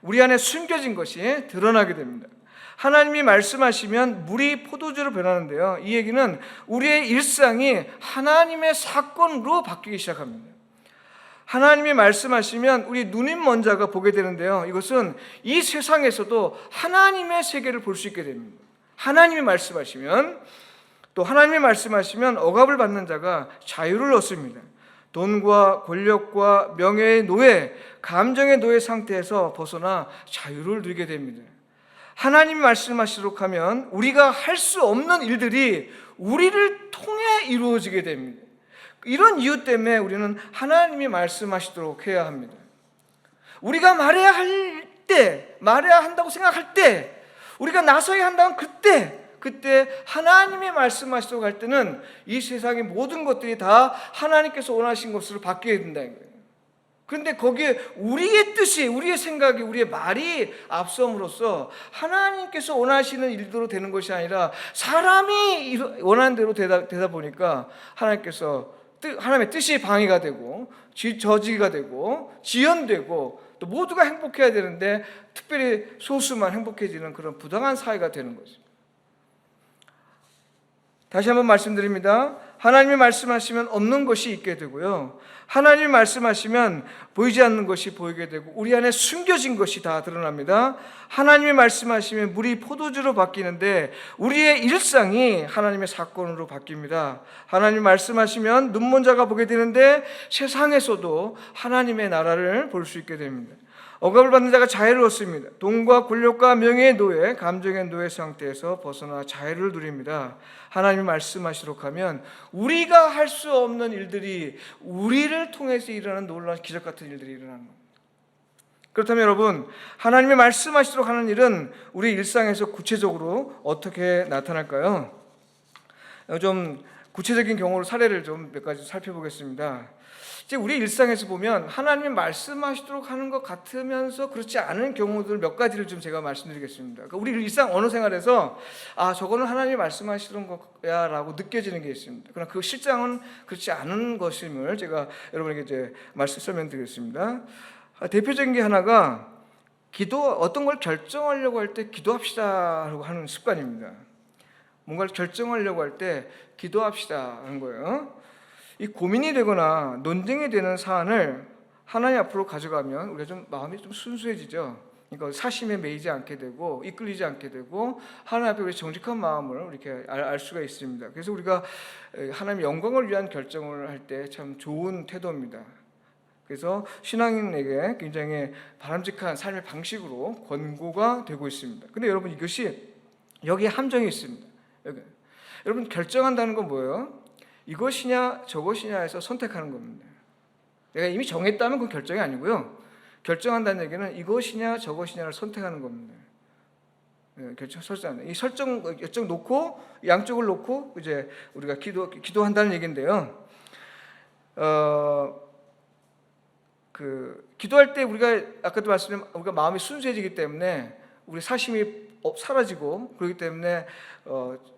우리 안에 숨겨진 것이 드러나게 됩니다. 하나님이 말씀하시면 물이 포도주로 변하는데요, 이 얘기는 우리의 일상이 하나님의 사건으로 바뀌기 시작합니다. 하나님이 말씀하시면 우리 눈인 먼자가 보게 되는데요, 이것은 이 세상에서도 하나님의 세계를 볼 수 있게 됩니다. 하나님이 말씀하시면, 또 하나님이 말씀하시면 억압을 받는 자가 자유를 얻습니다. 돈과 권력과 명예의 노예, 감정의 노예 상태에서 벗어나 자유를 누리게 됩니다. 하나님이 말씀하시도록 하면 우리가 할 수 없는 일들이 우리를 통해 이루어지게 됩니다. 이런 이유 때문에 우리는 하나님이 말씀하시도록 해야 합니다. 우리가 말해야 한다고 생각할 때, 우리가 나서야 한다면 그때 하나님이 말씀하시도록 할 때는 이 세상의 모든 것들이 다 하나님께서 원하신 것으로 바뀌어야 된다는 거예요. 그런데 거기에 우리의 뜻이, 우리의 생각이, 우리의 말이 앞섬으로써 하나님께서 원하시는 일대로 되는 것이 아니라 사람이 원하는 대로 되다 보니까 하나님의 뜻이 방해가 되고 저지가 되고 지연되고 또 모두가 행복해야 되는데 특별히 소수만 행복해지는 그런 부당한 사회가 되는 거죠. 다시 한번 말씀드립니다. 하나님이 말씀하시면 없는 것이 있게 되고요, 하나님이 말씀하시면 보이지 않는 것이 보이게 되고 우리 안에 숨겨진 것이 다 드러납니다. 하나님이 말씀하시면 물이 포도주로 바뀌는데 우리의 일상이 하나님의 사건으로 바뀝니다. 하나님이 말씀하시면 눈먼 자가 보게 되는데 세상에서도 하나님의 나라를 볼 수 있게 됩니다. 억압을 받는 자가 자유를 얻습니다. 돈과 권력과 명예의 노예, 감정의 노예 상태에서 벗어나 자유를 누립니다. 하나님이 말씀하시도록 하면 우리가 할 수 없는 일들이 우리를 통해서 일어나는 놀라운 기적 같은 일들이 일어나는 겁니다. 그렇다면 여러분, 하나님이 말씀하시도록 하는 일은 우리 일상에서 구체적으로 어떻게 나타날까요? 좀 구체적인 경우로 사례를 좀 몇 가지 살펴보겠습니다. 이제 우리 일상에서 보면 하나님이 말씀하시도록 하는 것 같으면서 그렇지 않은 경우들 몇 가지를 좀 제가 말씀드리겠습니다. 그러니까 우리 일상 언어 생활에서 저거는 하나님이 말씀하시는 거야 라고 느껴지는 게 있습니다. 그러나 그 실상은 그렇지 않은 것임을 제가 여러분에게 이제 설명드리겠습니다. 대표적인 게 하나가 어떤 걸 결정하려고 할 때 기도합시다라고 하는 습관입니다. 뭔가를 결정하려고 할 때 기도합시다 하는 거예요. 이 고민이 되거나 논쟁이 되는 사안을 하나님 앞으로 가져가면 우리가 좀 마음이 좀 순수해지죠. 그러니까 사심에 매이지 않게 되고 이끌리지 않게 되고 하나님 앞에 우리 정직한 마음을 이렇게 알 수가 있습니다. 그래서 우리가 하나님의 영광을 위한 결정을 할 때 참 좋은 태도입니다. 그래서 신앙인에게 굉장히 바람직한 삶의 방식으로 권고가 되고 있습니다. 근데 여러분, 이것이 여기에 함정이 있습니다. 여러분, 결정한다는 건 뭐예요? 이것이냐 저것이냐 해서 선택하는 겁니다. 내가 이미 정했다면 그건 결정이 아니고요, 결정한다는 얘기는 이것이냐 저것이냐를 선택하는 겁니다. 설정한다. 이 설정 놓고 양쪽을 놓고 이제 우리가 기도한다는 얘기인데요. 기도할 때 우리가 아까도 말씀드린 우리가 마음이 순수해지기 때문에 우리 사심이 사라지고, 그렇기 때문에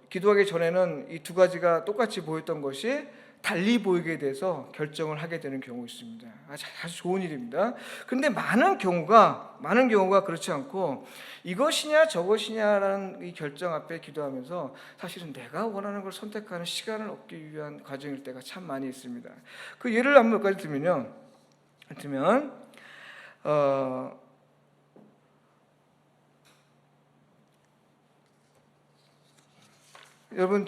기도하기 전에는 이 두 가지가 똑같이 보였던 것이 달리 보이게 돼서 결정을 하게 되는 경우가 있습니다. 아주 좋은 일입니다. 그런데 많은 경우가 그렇지 않고 이것이냐 저것이냐라는 이 결정 앞에 기도하면서 사실은 내가 원하는 걸 선택하는 시간을 얻기 위한 과정일 때가 참 많이 있습니다. 그 예를 한번 몇 가지 들면 여러분,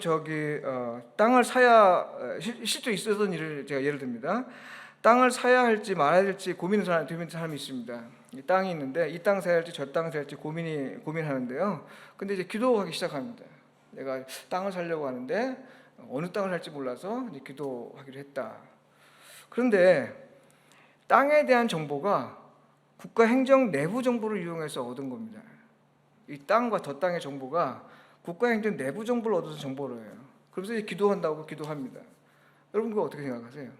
땅을 사야 실제 있었던 일을 제가 예를 듭니다. 땅을 사야 할지 말아야 할지 고민하는 사람이 있습니다. 이 땅이 있는데 이 땅 사야 할지 저 땅 사야 할지 고민하는데요. 근데 이제 기도하기 시작합니다. 내가 땅을 사려고 하는데 어느 땅을 살지 몰라서 이제 기도하기로 했다. 그런데 땅에 대한 정보가 국가 행정 내부 정보를 이용해서 얻은 겁니다. 이 땅과 저 땅의 정보가 국가 행정 내부 정보를 얻어서 정보로예요. 그래서 이제 기도한다고 기도합니다. 여러분, 그거 어떻게 생각하세요?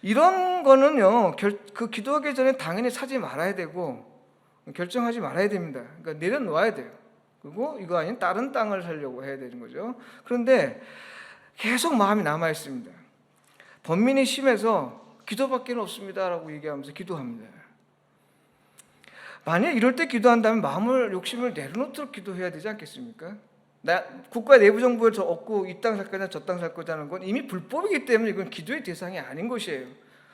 이런 거는요, 그 기도하기 전에 당연히 사지 말아야 되고 결정하지 말아야 됩니다. 그러니까 내려놓아야 돼요. 그리고 이거 아닌 다른 땅을 사려고 해야 되는 거죠. 그런데 계속 마음이 남아 있습니다. 번민이 심해서 기도밖에 없습니다라고 얘기하면서 기도합니다. 만약 이럴 때 기도한다면 욕심을 내려놓도록 기도해야 되지 않겠습니까? 국가 내부 정보를 얻고 이 땅 살 거냐 저 땅 살 거냐는 건 이미 불법이기 때문에 이건 기도의 대상이 아닌 것이에요.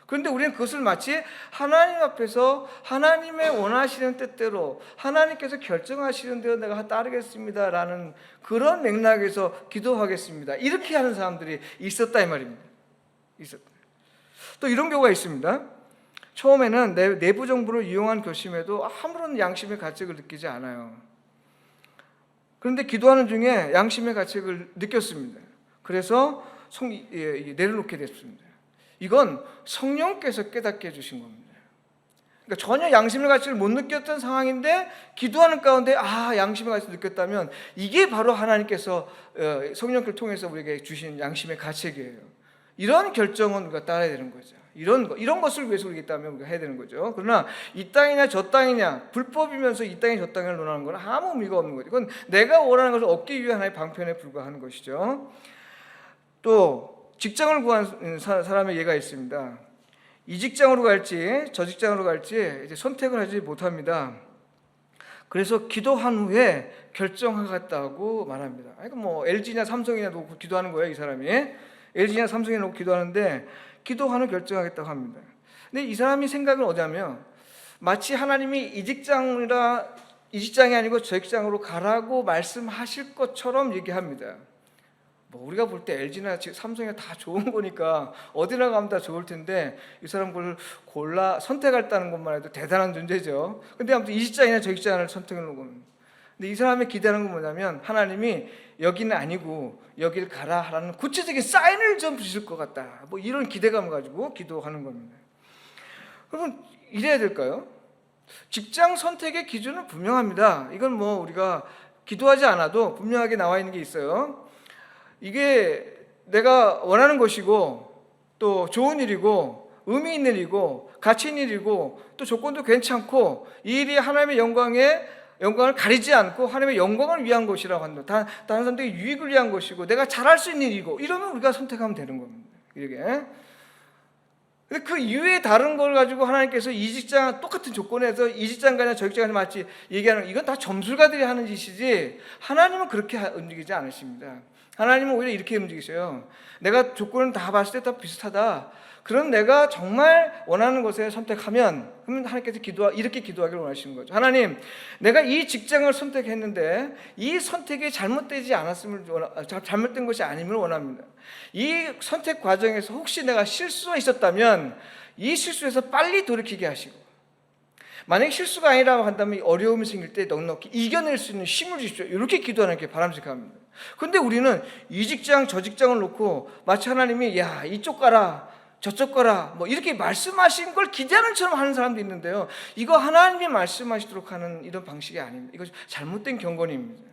그런데 우리는 그것을 마치 하나님 앞에서 하나님의 원하시는 뜻대로 하나님께서 결정하시는 대로 내가 따르겠습니다라는 그런 맥락에서 기도하겠습니다, 이렇게 하는 사람들이 있었다 이 말입니다. 또 이런 경우가 있습니다. 처음에는 내부 정보를 이용한 결심에도 아무런 양심의 가책을 느끼지 않아요. 그런데 기도하는 중에 양심의 가책을 느꼈습니다. 그래서 내려놓게 됐습니다. 이건 성령께서 깨닫게 해주신 겁니다. 그러니까 전혀 양심의 가치를 못 느꼈던 상황인데 기도하는 가운데 양심의 가치를 느꼈다면 이게 바로 하나님께서 성령을 통해서 우리에게 주신 양심의 가책이에요. 이런 결정은 우리가 따라야 되는 거죠. 이런 것을 위해서 우리가 있다면 우리가 해야 되는 거죠. 그러나 이 땅이냐 저 땅이냐, 불법이면서 이 땅이 저 땅을 논하는 건 아무 의미가 없는 거죠. 그건 내가 원하는 것을 얻기 위한 하나의 방편에 불과하는 것이죠. 또 직장을 구한 사람의 예가 있습니다. 이 직장으로 갈지 저 직장으로 갈지 이제 선택을 하지 못합니다. 그래서 기도한 후에 결정하겠다고 말합니다. 그러니까 뭐 LG냐 삼성이냐 놓고 기도하는 거예요, 이 사람이. LG냐 삼성이냐 놓고 기도하는데 기도한 후 결정하겠다고 합니다. 근데 이 사람이 생각은 어디냐면 마치 하나님이 이 직장이 아니고 저 직장으로 가라고 말씀하실 것처럼 얘기합니다. 뭐 우리가 볼 때 LG나 삼성이나 다 좋은 거니까 어디나 가면 다 좋을 텐데 이 사람 그걸 골라 선택했다는 것만 해도 대단한 존재죠. 근데 아무튼 이 직장이나 저 직장을 선택해 놓은 겁니다. 근데 이 사람의 기대하는 건 뭐냐면 하나님이 여기는 아니고 여길 가라라는 구체적인 사인을 좀 주실 것 같다. 뭐 이런 기대감을 가지고 기도하는 겁니다. 그러면 이래야 될까요? 직장 선택의 기준은 분명합니다. 이건 뭐 우리가 기도하지 않아도 분명하게 나와 있는 게 있어요. 이게 내가 원하는 것이고 또 좋은 일이고 의미 있는 일이고 가치 있는 일이고 또 조건도 괜찮고 이 일이 하나님의 영광을 가리지 않고 하나님의 영광을 위한 것이라고 한다. 다른 사람들의 유익을 위한 것이고 내가 잘할 수 있는 일이고 이러면 우리가 선택하면 되는 겁니다. 이게. 근데 그 이외에 다른 걸 가지고 하나님께서 이 직장 똑같은 조건에서 이 직장가냐 저 직장가냐 마치 얘기하는 이건 다 점술가들이 하는 짓이지 하나님은 그렇게 움직이지 않으십니다. 하나님은 오히려 이렇게 움직이셔요. 내가 조건을 다 봤을 때 다 비슷하다. 그럼 내가 정말 원하는 것에 선택하면 그러면 하나님께서 이렇게 기도하기를 원하시는 거죠. 하나님, 내가 이 직장을 선택했는데 이 선택이 잘못된 것이 아님을 원합니다. 이 선택 과정에서 혹시 내가 실수가 있었다면 이 실수에서 빨리 돌이키게 하시고 만약에 실수가 아니라고 한다면 어려움이 생길 때 넉넉히 이겨낼 수 있는 힘을 주십시오. 이렇게 기도하는 게 바람직합니다. 그런데 우리는 이 직장 저 직장을 놓고 마치 하나님이 야 이쪽 가라 저쪽 가라 뭐 이렇게 말씀하신 걸 기대하는 처럼 하는 사람도 있는데요. 이거 하나님이 말씀하시도록 하는 이런 방식이 아닙니다. 이거 잘못된 경건입니다.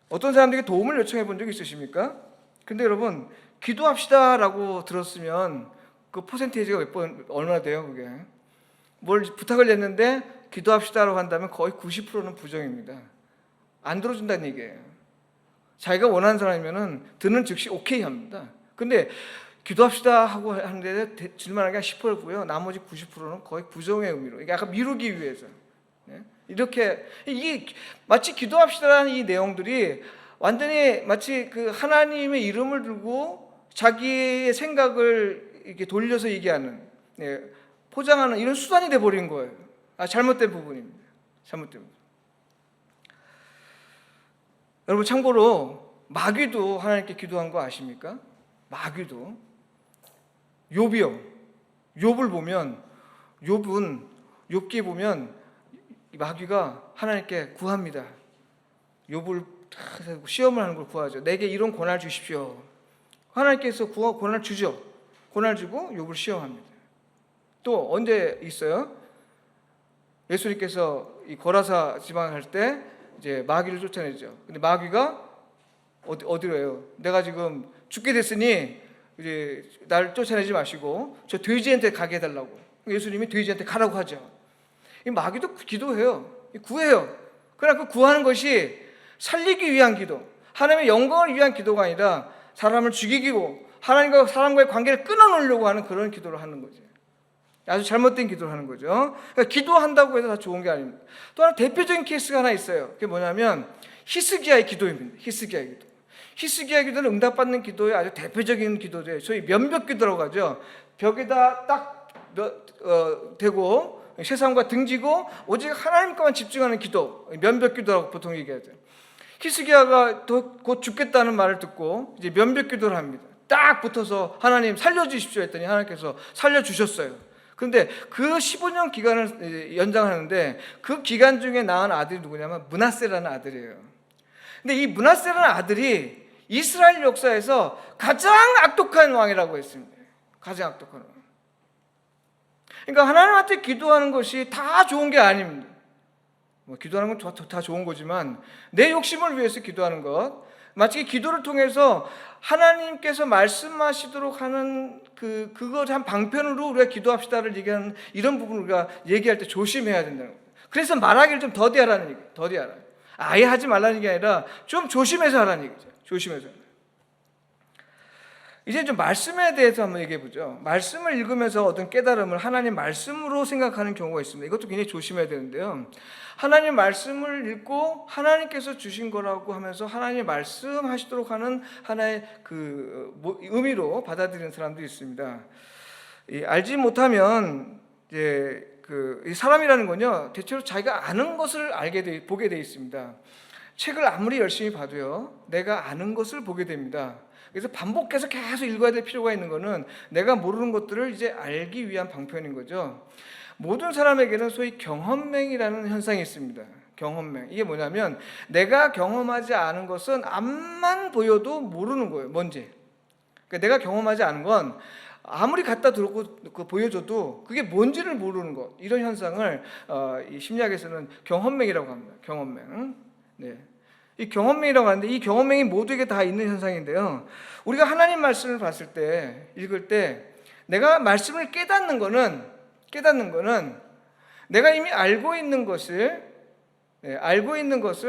어떤 사람들에게 도움을 요청해 본 적이 있으십니까? 근데 여러분 기도합시다라고 들었으면 그 퍼센테이지가 얼마나 돼요? 그게 뭘 부탁을 냈는데 기도합시다라고 한다면 거의 90%는 부정입니다. 안 들어준다는 얘기예요. 자기가 원하는 사람이면은 듣는 즉시 오케이 합니다. 근데 기도합시다 하고 하는데 질문하는 게 10%고요. 나머지 90%는 거의 부정의 의미로 이게 약간 미루기 위해서 이렇게 이게 마치 기도합시다라는 이 내용들이 완전히 마치 그 하나님의 이름을 들고 자기의 생각을 이렇게 돌려서 얘기하는 포장하는 이런 수단이 돼 버린 거예요. 잘못된 부분입니다. 잘못된 부분. 여러분 참고로 마귀도 하나님께 기도한 거 아십니까? 마귀도 욥이요. 욥을 보면 욥기에 보면 마귀가 하나님께 구합니다. 욥을 시험을 하는 걸 구하죠. 내게 이런 고난을 주십시오. 하나님께서 고난을 주죠. 고난을 주고 욥을 시험합니다. 또 언제 있어요? 예수님께서 이 거라사 지방 갈 때 이제 마귀를 쫓아내죠. 근데 마귀가 어디로 해요? 내가 지금 죽게 됐으니 이제 날 쫓아내지 마시고 저 돼지한테 가게 해달라고. 예수님이 돼지한테 가라고 하죠. 이 마귀도 기도해요. 구해요. 그러나 그 구하는 것이 살리기 위한 기도, 하나님의 영광을 위한 기도가 아니라 사람을 죽이고 하나님과 사람과의 관계를 끊어놓으려고 하는 그런 기도를 하는 거죠. 아주 잘못된 기도를 하는 거죠. 그러니까 기도한다고 해서 다 좋은 게 아닙니다. 또 하나 대표적인 케이스가 하나 있어요. 그게 뭐냐면 히스기야의 기도입니다. 히스기야의 기도. 히스기야의 기도는 응답받는 기도의 아주 대표적인 기도죠. 소위 면벽 기도라고 하죠. 벽에다 딱 대고 세상과 등지고 오직 하나님께만 집중하는 기도, 면벽 기도라고 보통 얘기하죠. 히스기야가 곧 죽겠다는 말을 듣고 이제 면벽 기도를 합니다. 딱 붙어서 하나님 살려주십시오 했더니 하나님께서 살려주셨어요. 그런데 그 15년 기간을 연장하는데 그 기간 중에 낳은 아들이 누구냐면 므낫세라는 아들이에요. 근데 이 므낫세라는 아들이 이스라엘 역사에서 가장 악독한 왕이라고 했습니다. 가장 악독한 왕. 그러니까 하나님한테 기도하는 것이 다 좋은 게 아닙니다. 뭐 기도하는 건 다 좋은 거지만 내 욕심을 위해서 기도하는 것, 마치 기도를 통해서 하나님께서 말씀하시도록 하는 그것 한 방편으로 우리가 기도합시다를 얘기하는 이런 부분을 우리가 얘기할 때 조심해야 된다는 거예요. 그래서 말하기를 좀 더디하라는 얘기예요. 더디하라. 아예 하지 말라는 게 아니라 좀 조심해서 하라는 얘기죠. 조심해서. 이제 좀 말씀에 대해서 한번 얘기해 보죠. 말씀을 읽으면서 얻은 깨달음을 하나님 말씀으로 생각하는 경우가 있습니다. 이것도 굉장히 조심해야 되는데요. 하나님 말씀을 읽고 하나님께서 주신 거라고 하면서 하나님 말씀하시도록 하는 하나의 의미로 받아들이는 사람도 있습니다. 알지 못하면 이제 이 사람이라는 건요, 대체로 자기가 아는 것을 보게 돼 있습니다. 책을 아무리 열심히 봐도요, 내가 아는 것을 보게 됩니다. 그래서 반복해서 계속 읽어야 될 필요가 있는 것은 내가 모르는 것들을 이제 알기 위한 방편인 거죠. 모든 사람에게는 소위 경험맹이라는 현상이 있습니다. 경험맹. 이게 뭐냐면 내가 경험하지 않은 것은 앞만 보여도 모르는 거예요. 뭔지. 그러니까 내가 경험하지 않은 건 아무리 갖다 들고 보여줘도 그게 뭔지를 모르는 것. 이런 현상을 이 심리학에서는 경험맹이라고 합니다. 경험맹. 네. 이 경험맹이라고 하는데 이 경험맹이 모두에게 다 있는 현상인데요. 우리가 하나님 말씀을 봤을 때, 읽을 때 내가 말씀을 깨닫는 거는 내가 이미 알고 있는 것을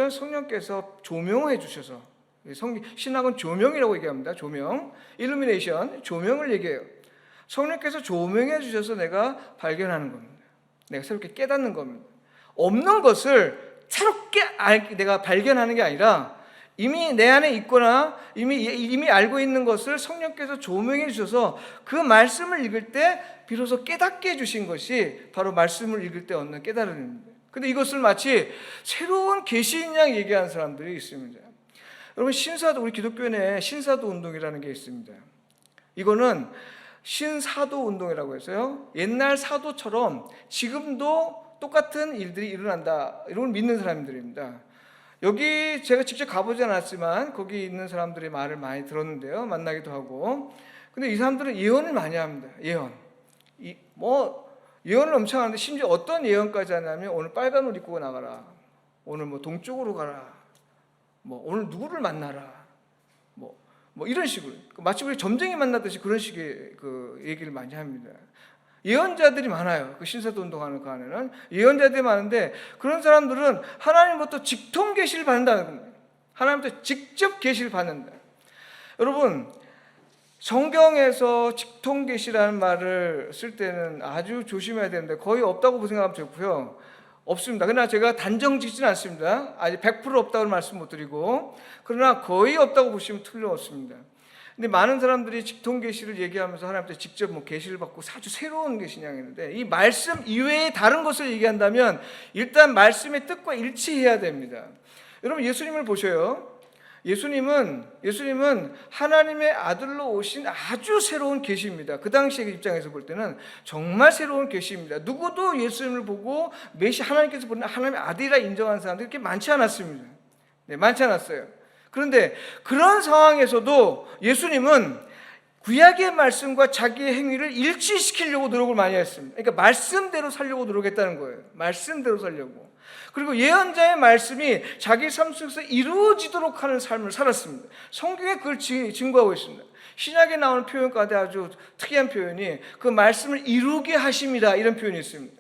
성령께서 조명해 주셔서, 신학은 조명이라고 얘기합니다. 조명, 일루미네이션, 조명을 얘기해요. 성령께서 조명해 주셔서 내가 발견하는 겁니다. 내가 새롭게 깨닫는 겁니다. 없는 것을 새롭게 내가 발견하는 게 아니라 이미 내 안에 있거나 이미 알고 있는 것을 성령께서 조명해 주셔서 그 말씀을 읽을 때 비로소 깨닫게 해주신 것이 바로 말씀을 읽을 때 얻는 깨달음입니다. 근데 이것을 마치 새로운 계시인 양 얘기하는 사람들이 있습니다. 여러분, 우리 기독교인의 신사도 운동이라는 게 있습니다. 이거는 신사도 운동이라고 해서요, 옛날 사도처럼 지금도 똑같은 일들이 일어난다, 이런 걸 믿는 사람들입니다. 여기 제가 직접 가보지 않았지만 거기 있는 사람들의 말을 많이 들었는데요, 만나기도 하고. 근데 이 사람들은 예언을 많이 합니다. 예언을 엄청 하는데 심지어 어떤 예언까지 하냐면 오늘 빨간 옷 입고 나가라, 오늘 뭐 동쪽으로 가라, 뭐 오늘 누구를 만나라, 뭐 이런 식으로, 마치 우리 점쟁이 만나듯이 그런 식의 얘기를 많이 합니다. 예언자들이 많아요. 그 신사도 운동하는 그 안에는 예언자들이 많은데, 그런 사람들은 하나님부터 직통 계시를 받는다는 겁니다. 하나님부터 직접 계시를 받는다. 여러분, 성경에서 직통 계시라는 말을 쓸 때는 아주 조심해야 되는데 거의 없다고 생각하면 좋고요. 없습니다. 그러나 제가 단정 짓지는 않습니다. 아직 100% 없다고 말씀 못 드리고, 그러나 거의 없다고 보시면 틀림없습니다. 근데 많은 사람들이 직통 계시를 얘기하면서 하나님한테 직접 계시를 받고 아주 새로운 계시냐 했는데, 이 말씀 이외에 다른 것을 얘기한다면 일단 말씀의 뜻과 일치해야 됩니다. 여러분, 예수님을 보셔요. 예수님은 하나님의 아들로 오신 아주 새로운 계시입니다. 그 당시의 입장에서 볼 때는 정말 새로운 계시입니다. 누구도 예수님을 보고 하나님께서 보는 하나님의 아들이라 인정하는 사람들이 그렇게 많지 않았습니다. 네, 많지 않았어요. 그런데 그런 상황에서도 예수님은 구약의 말씀과 자기의 행위를 일치시키려고 노력을 많이 했습니다. 그러니까 말씀대로 살려고 노력했다는 거예요. 말씀대로 살려고. 그리고 예언자의 말씀이 자기 삶 속에서 이루어지도록 하는 삶을 살았습니다. 성경에 그걸 증거하고 있습니다. 신약에 나오는 표현 가운데 아주 특이한 표현이 그 말씀을 이루게 하심이라, 이런 표현이 있습니다.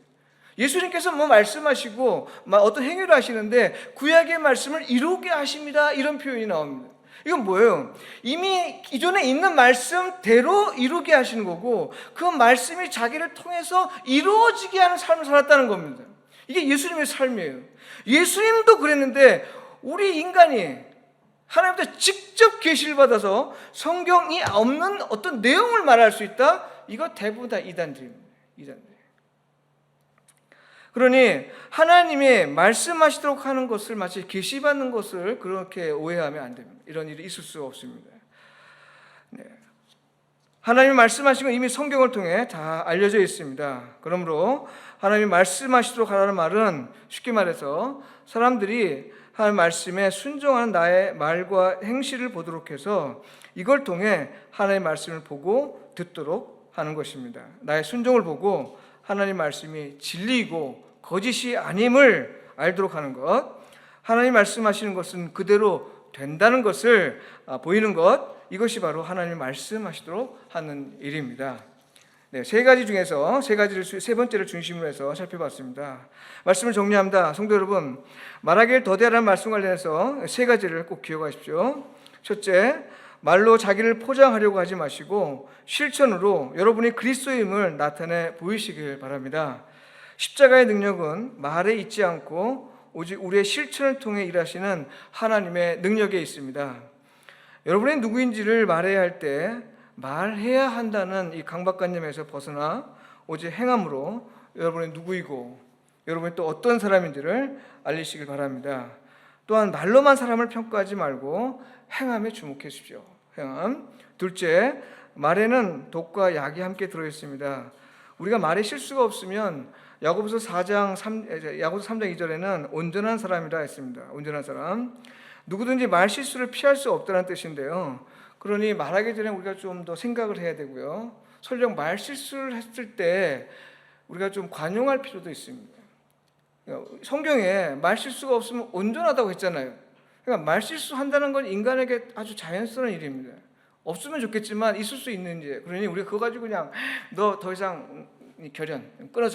예수님께서 말씀하시고 어떤 행위를 하시는데 구약의 말씀을 이루게 하심이라, 이런 표현이 나옵니다. 이건 뭐예요? 이미 기존에 있는 말씀대로 이루게 하시는 거고, 그 말씀이 자기를 통해서 이루어지게 하는 삶을 살았다는 겁니다. 이게 예수님의 삶이에요. 예수님도 그랬는데 우리 인간이 하나님한테 직접 계시를 받아서 성경이 없는 어떤 내용을 말할 수 있다? 이거 대부분 다 이단들입니다. 이단들. 그러니 하나님이 말씀하시도록 하는 것을 마치 계시받는 것을 그렇게 오해하면 안 됩니다. 이런 일이 있을 수가 없습니다. 네. 하나님이 말씀하신 건 이미 성경을 통해 다 알려져 있습니다. 그러므로 하나님이 말씀하시도록 하라는 말은 쉽게 말해서 사람들이 하나님 말씀에 순종하는 나의 말과 행실을 보도록 해서 이걸 통해 하나님의 말씀을 보고 듣도록 하는 것입니다. 나의 순종을 보고 하나님 말씀이 진리이고 거짓이 아님을 알도록 하는 것, 하나님 말씀하시는 것은 그대로 된다는 것을 보이는 것, 이것이 바로 하나님 말씀하시도록 하는 일입니다. 네, 세 가지 중에서 세 번째를 중심으로 해서 살펴봤습니다. 말씀을 정리합니다. 성도 여러분, 말하길 더디하라는 말씀 관련해서 세 가지를 꼭 기억하십시오. 첫째, 말로 자기를 포장하려고 하지 마시고 실천으로 여러분이 그리스도임을 나타내 보이시길 바랍니다. 십자가의 능력은 말에 있지 않고 오직 우리의 실천을 통해 일하시는 하나님의 능력에 있습니다. 여러분이 누구인지를 말해야 할 때 말해야 한다는 이 강박관념에서 벗어나 오직 행함으로 여러분이 누구이고 여러분이 또 어떤 사람인지를 알리시길 바랍니다. 또한 말로만 사람을 평가하지 말고 행함에 주목해 주십시오. 행함. 둘째, 말에는 독과 약이 함께 들어있습니다. 우리가 말에 실수가 없으면 야고보서 3장 2절에는 온전한 사람이라 했습니다. 온전한 사람. 누구든지 말 실수를 피할 수 없다는 뜻인데요. 그러니 말하기 전에 우리가 좀 더 생각을 해야 되고요. 설령 말 실수를 했을 때 우리가 좀 관용할 필요도 있습니다. 성경에 말 실수가 없으면 온전하다고 했잖아요. 그러니까 말 실수한다는 건 인간에게 아주 자연스러운 일입니다. 없으면 좋겠지만 있을 수 있는 일. 그러니 우리가 그거 가지고 그냥 너 더 이상 결연 끊어.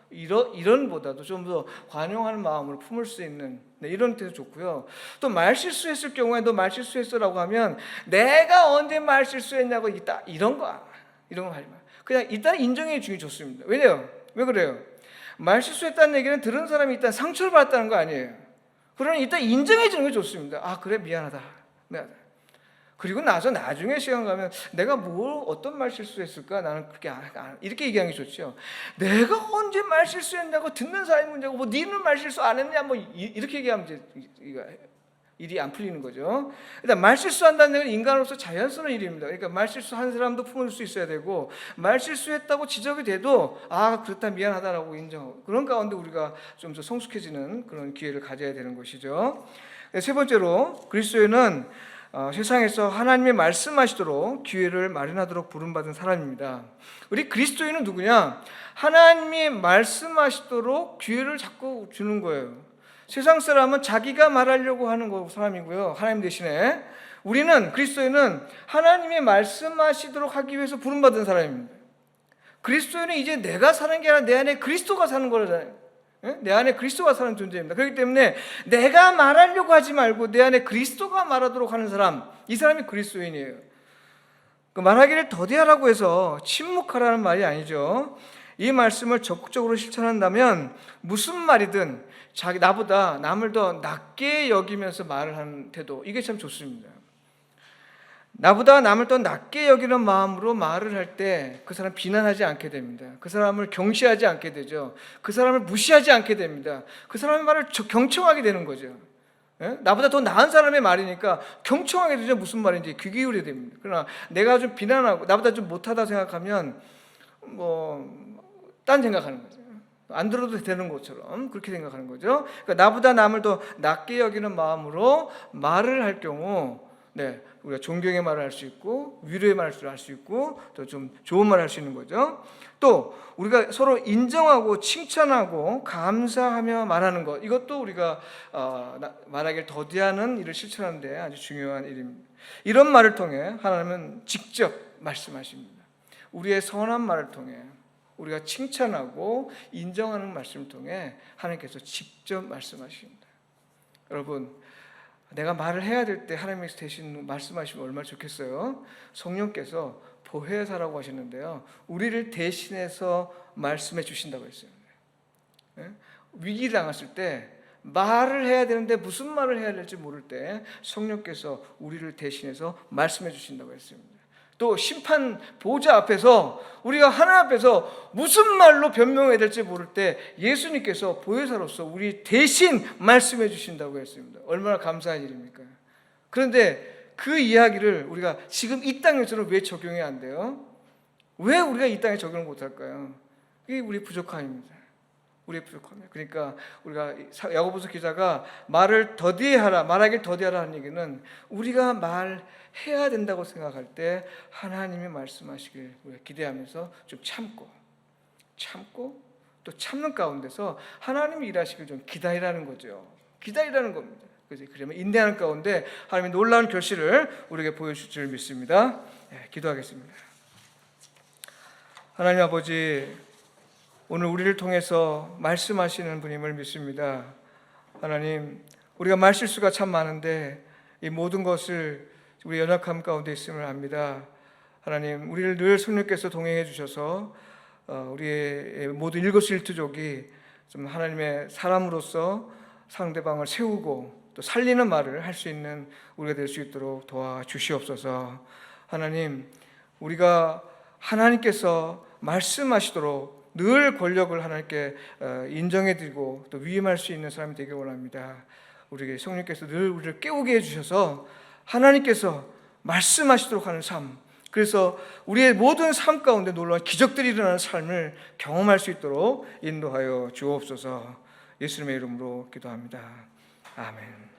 이런보다도 좀 더 관용하는 마음으로 품을 수 있는 이런 때도 좋고요. 또 말 실수했을 경우에 너 말 실수했어라고 하면 내가 언제 말 실수했냐고 이런 거 하지 마. 그냥 일단 인정해 주기 좋습니다. 왜냐요? 왜 그래요? 말 실수했다는 얘기는 들은 사람이 일단 상처를 받았다는 거 아니에요. 그러니 일단 인정해 주는 게 좋습니다. 아 그래 미안하다. 그리고 나중에 시간 가면 내가 어떤 말 실수했을까? 나는 그렇게 이렇게 얘기하는 게 좋죠. 내가 언제 말 실수했냐고 듣는 사람이 문제고 니는 말 실수 안 했냐 이렇게 얘기하면 이제 일이 안 풀리는 거죠. 일단 말 실수한다는 건 인간으로서 자연스러운 일입니다. 그러니까 말 실수한 사람도 품을 수 있어야 되고 말 실수했다고 지적이 돼도 그렇다 미안하다라고 인정하고 그런 가운데 우리가 좀 더 성숙해지는 그런 기회를 가져야 되는 것이죠. 세 번째로 그리스도인은 세상에서 하나님의 말씀하시도록 기회를 마련하도록 부름받은 사람입니다. 우리 그리스도인은 누구냐? 하나님이 말씀하시도록 기회를 자꾸 주는 거예요. 세상 사람은 자기가 말하려고 하는 사람이고요. 하나님 대신에 우리는 그리스도인은 하나님이 말씀하시도록 하기 위해서 부름받은 사람입니다. 그리스도인은 이제 내가 사는 게 아니라 내 안에 그리스도가 사는 거잖아요. 내 안에 그리스도가 사는 존재입니다. 그렇기 때문에 내가 말하려고 하지 말고 내 안에 그리스도가 말하도록 하는 사람, 이 사람이 그리스도인이에요. 말하기를 더디하라고 해서 침묵하라는 말이 아니죠. 이 말씀을 적극적으로 실천한다면 무슨 말이든 나보다 남을 더 낮게 여기면서 말을 하는 태도, 이게 참 좋습니다. 나보다 남을 더 낮게 여기는 마음으로 말을 할 때 그 사람 비난하지 않게 됩니다. 그 사람을 경시하지 않게 되죠. 그 사람을 무시하지 않게 됩니다. 그 사람의 말을 경청하게 되는 거죠. 나보다 더 나은 사람의 말이니까 경청하게 되죠. 무슨 말인지 귀 기울여야 됩니다. 그러나 내가 좀 비난하고 나보다 좀 못하다 생각하면 딴 생각하는 거죠. 안 들어도 되는 것처럼 그렇게 생각하는 거죠. 그러니까 나보다 남을 더 낮게 여기는 마음으로 말을 할 경우 우리가 존경의 말을 할 수 있고 위로의 말을 할 수 있고 또 좀 좋은 말을 할 수 있는 거죠. 또 우리가 서로 인정하고 칭찬하고 감사하며 말하는 것, 이것도 우리가 말하기를 더디하는 일을 실천하는 데 아주 중요한 일입니다. 이런 말을 통해 하나님은 직접 말씀하십니다. 우리의 선한 말을 통해 우리가 칭찬하고 인정하는 말씀을 통해 하나님께서 직접 말씀하십니다. 여러분, 내가 말을 해야 될 때 하나님께서 대신 말씀하시면 얼마나 좋겠어요. 성령께서 보혜사라고 하시는데요, 우리를 대신해서 말씀해 주신다고 했어요. 위기 당했을 때 말을 해야 되는데 무슨 말을 해야 될지 모를 때 성령께서 우리를 대신해서 말씀해 주신다고 했습니다. 또 심판 보좌 앞에서 우리가 하나님 앞에서 무슨 말로 변명해야 될지 모를 때 예수님께서 보혜사로서 우리 대신 말씀해 주신다고 했습니다. 얼마나 감사한 일입니까? 그런데 그 이야기를 우리가 지금 이 땅에서는 왜 적용이 안 돼요? 왜 우리가 이 땅에 적용을 못할까요? 이게 우리 부족함입니다. 우리의 부족함이에요. 그러니까 우리가 야고보서 기자가 말하길 더디하라 하는 얘기는 우리가 말해야 된다고 생각할 때 하나님이 말씀하시길 우리가 기대하면서 좀 참고 참고 또 참는 가운데서 하나님이 일하시길 좀 기다리라는 거죠. 기다리라는 겁니다. 그러면 인내하는 가운데 하나님이 놀라운 결실을 우리에게 보여줄 줄 믿습니다. 기도하겠습니다. 하나님 아버지, 오늘 우리를 통해서 말씀하시는 분임을 믿습니다. 하나님, 우리가 말실수가 참 많은데 이 모든 것을 우리 연약함 가운데 있음을 압니다. 하나님, 우리를 늘 성령께서 동행해 주셔서 우리의 모든 일거수일투족이 좀 하나님의 사람으로서 상대방을 세우고 또 살리는 말을 할 수 있는 우리가 될 수 있도록 도와주시옵소서. 하나님, 우리가 하나님께서 말씀하시도록 늘 권력을 하나님께 인정해드리고 또 위임할 수 있는 사람이 되길 원합니다. 우리에게 성령께서 늘 우리를 깨우게 해주셔서 하나님께서 말씀하시도록 하는 삶, 그래서 우리의 모든 삶 가운데 놀라운 기적들이 일어나는 삶을 경험할 수 있도록 인도하여 주옵소서. 예수님의 이름으로 기도합니다. 아멘.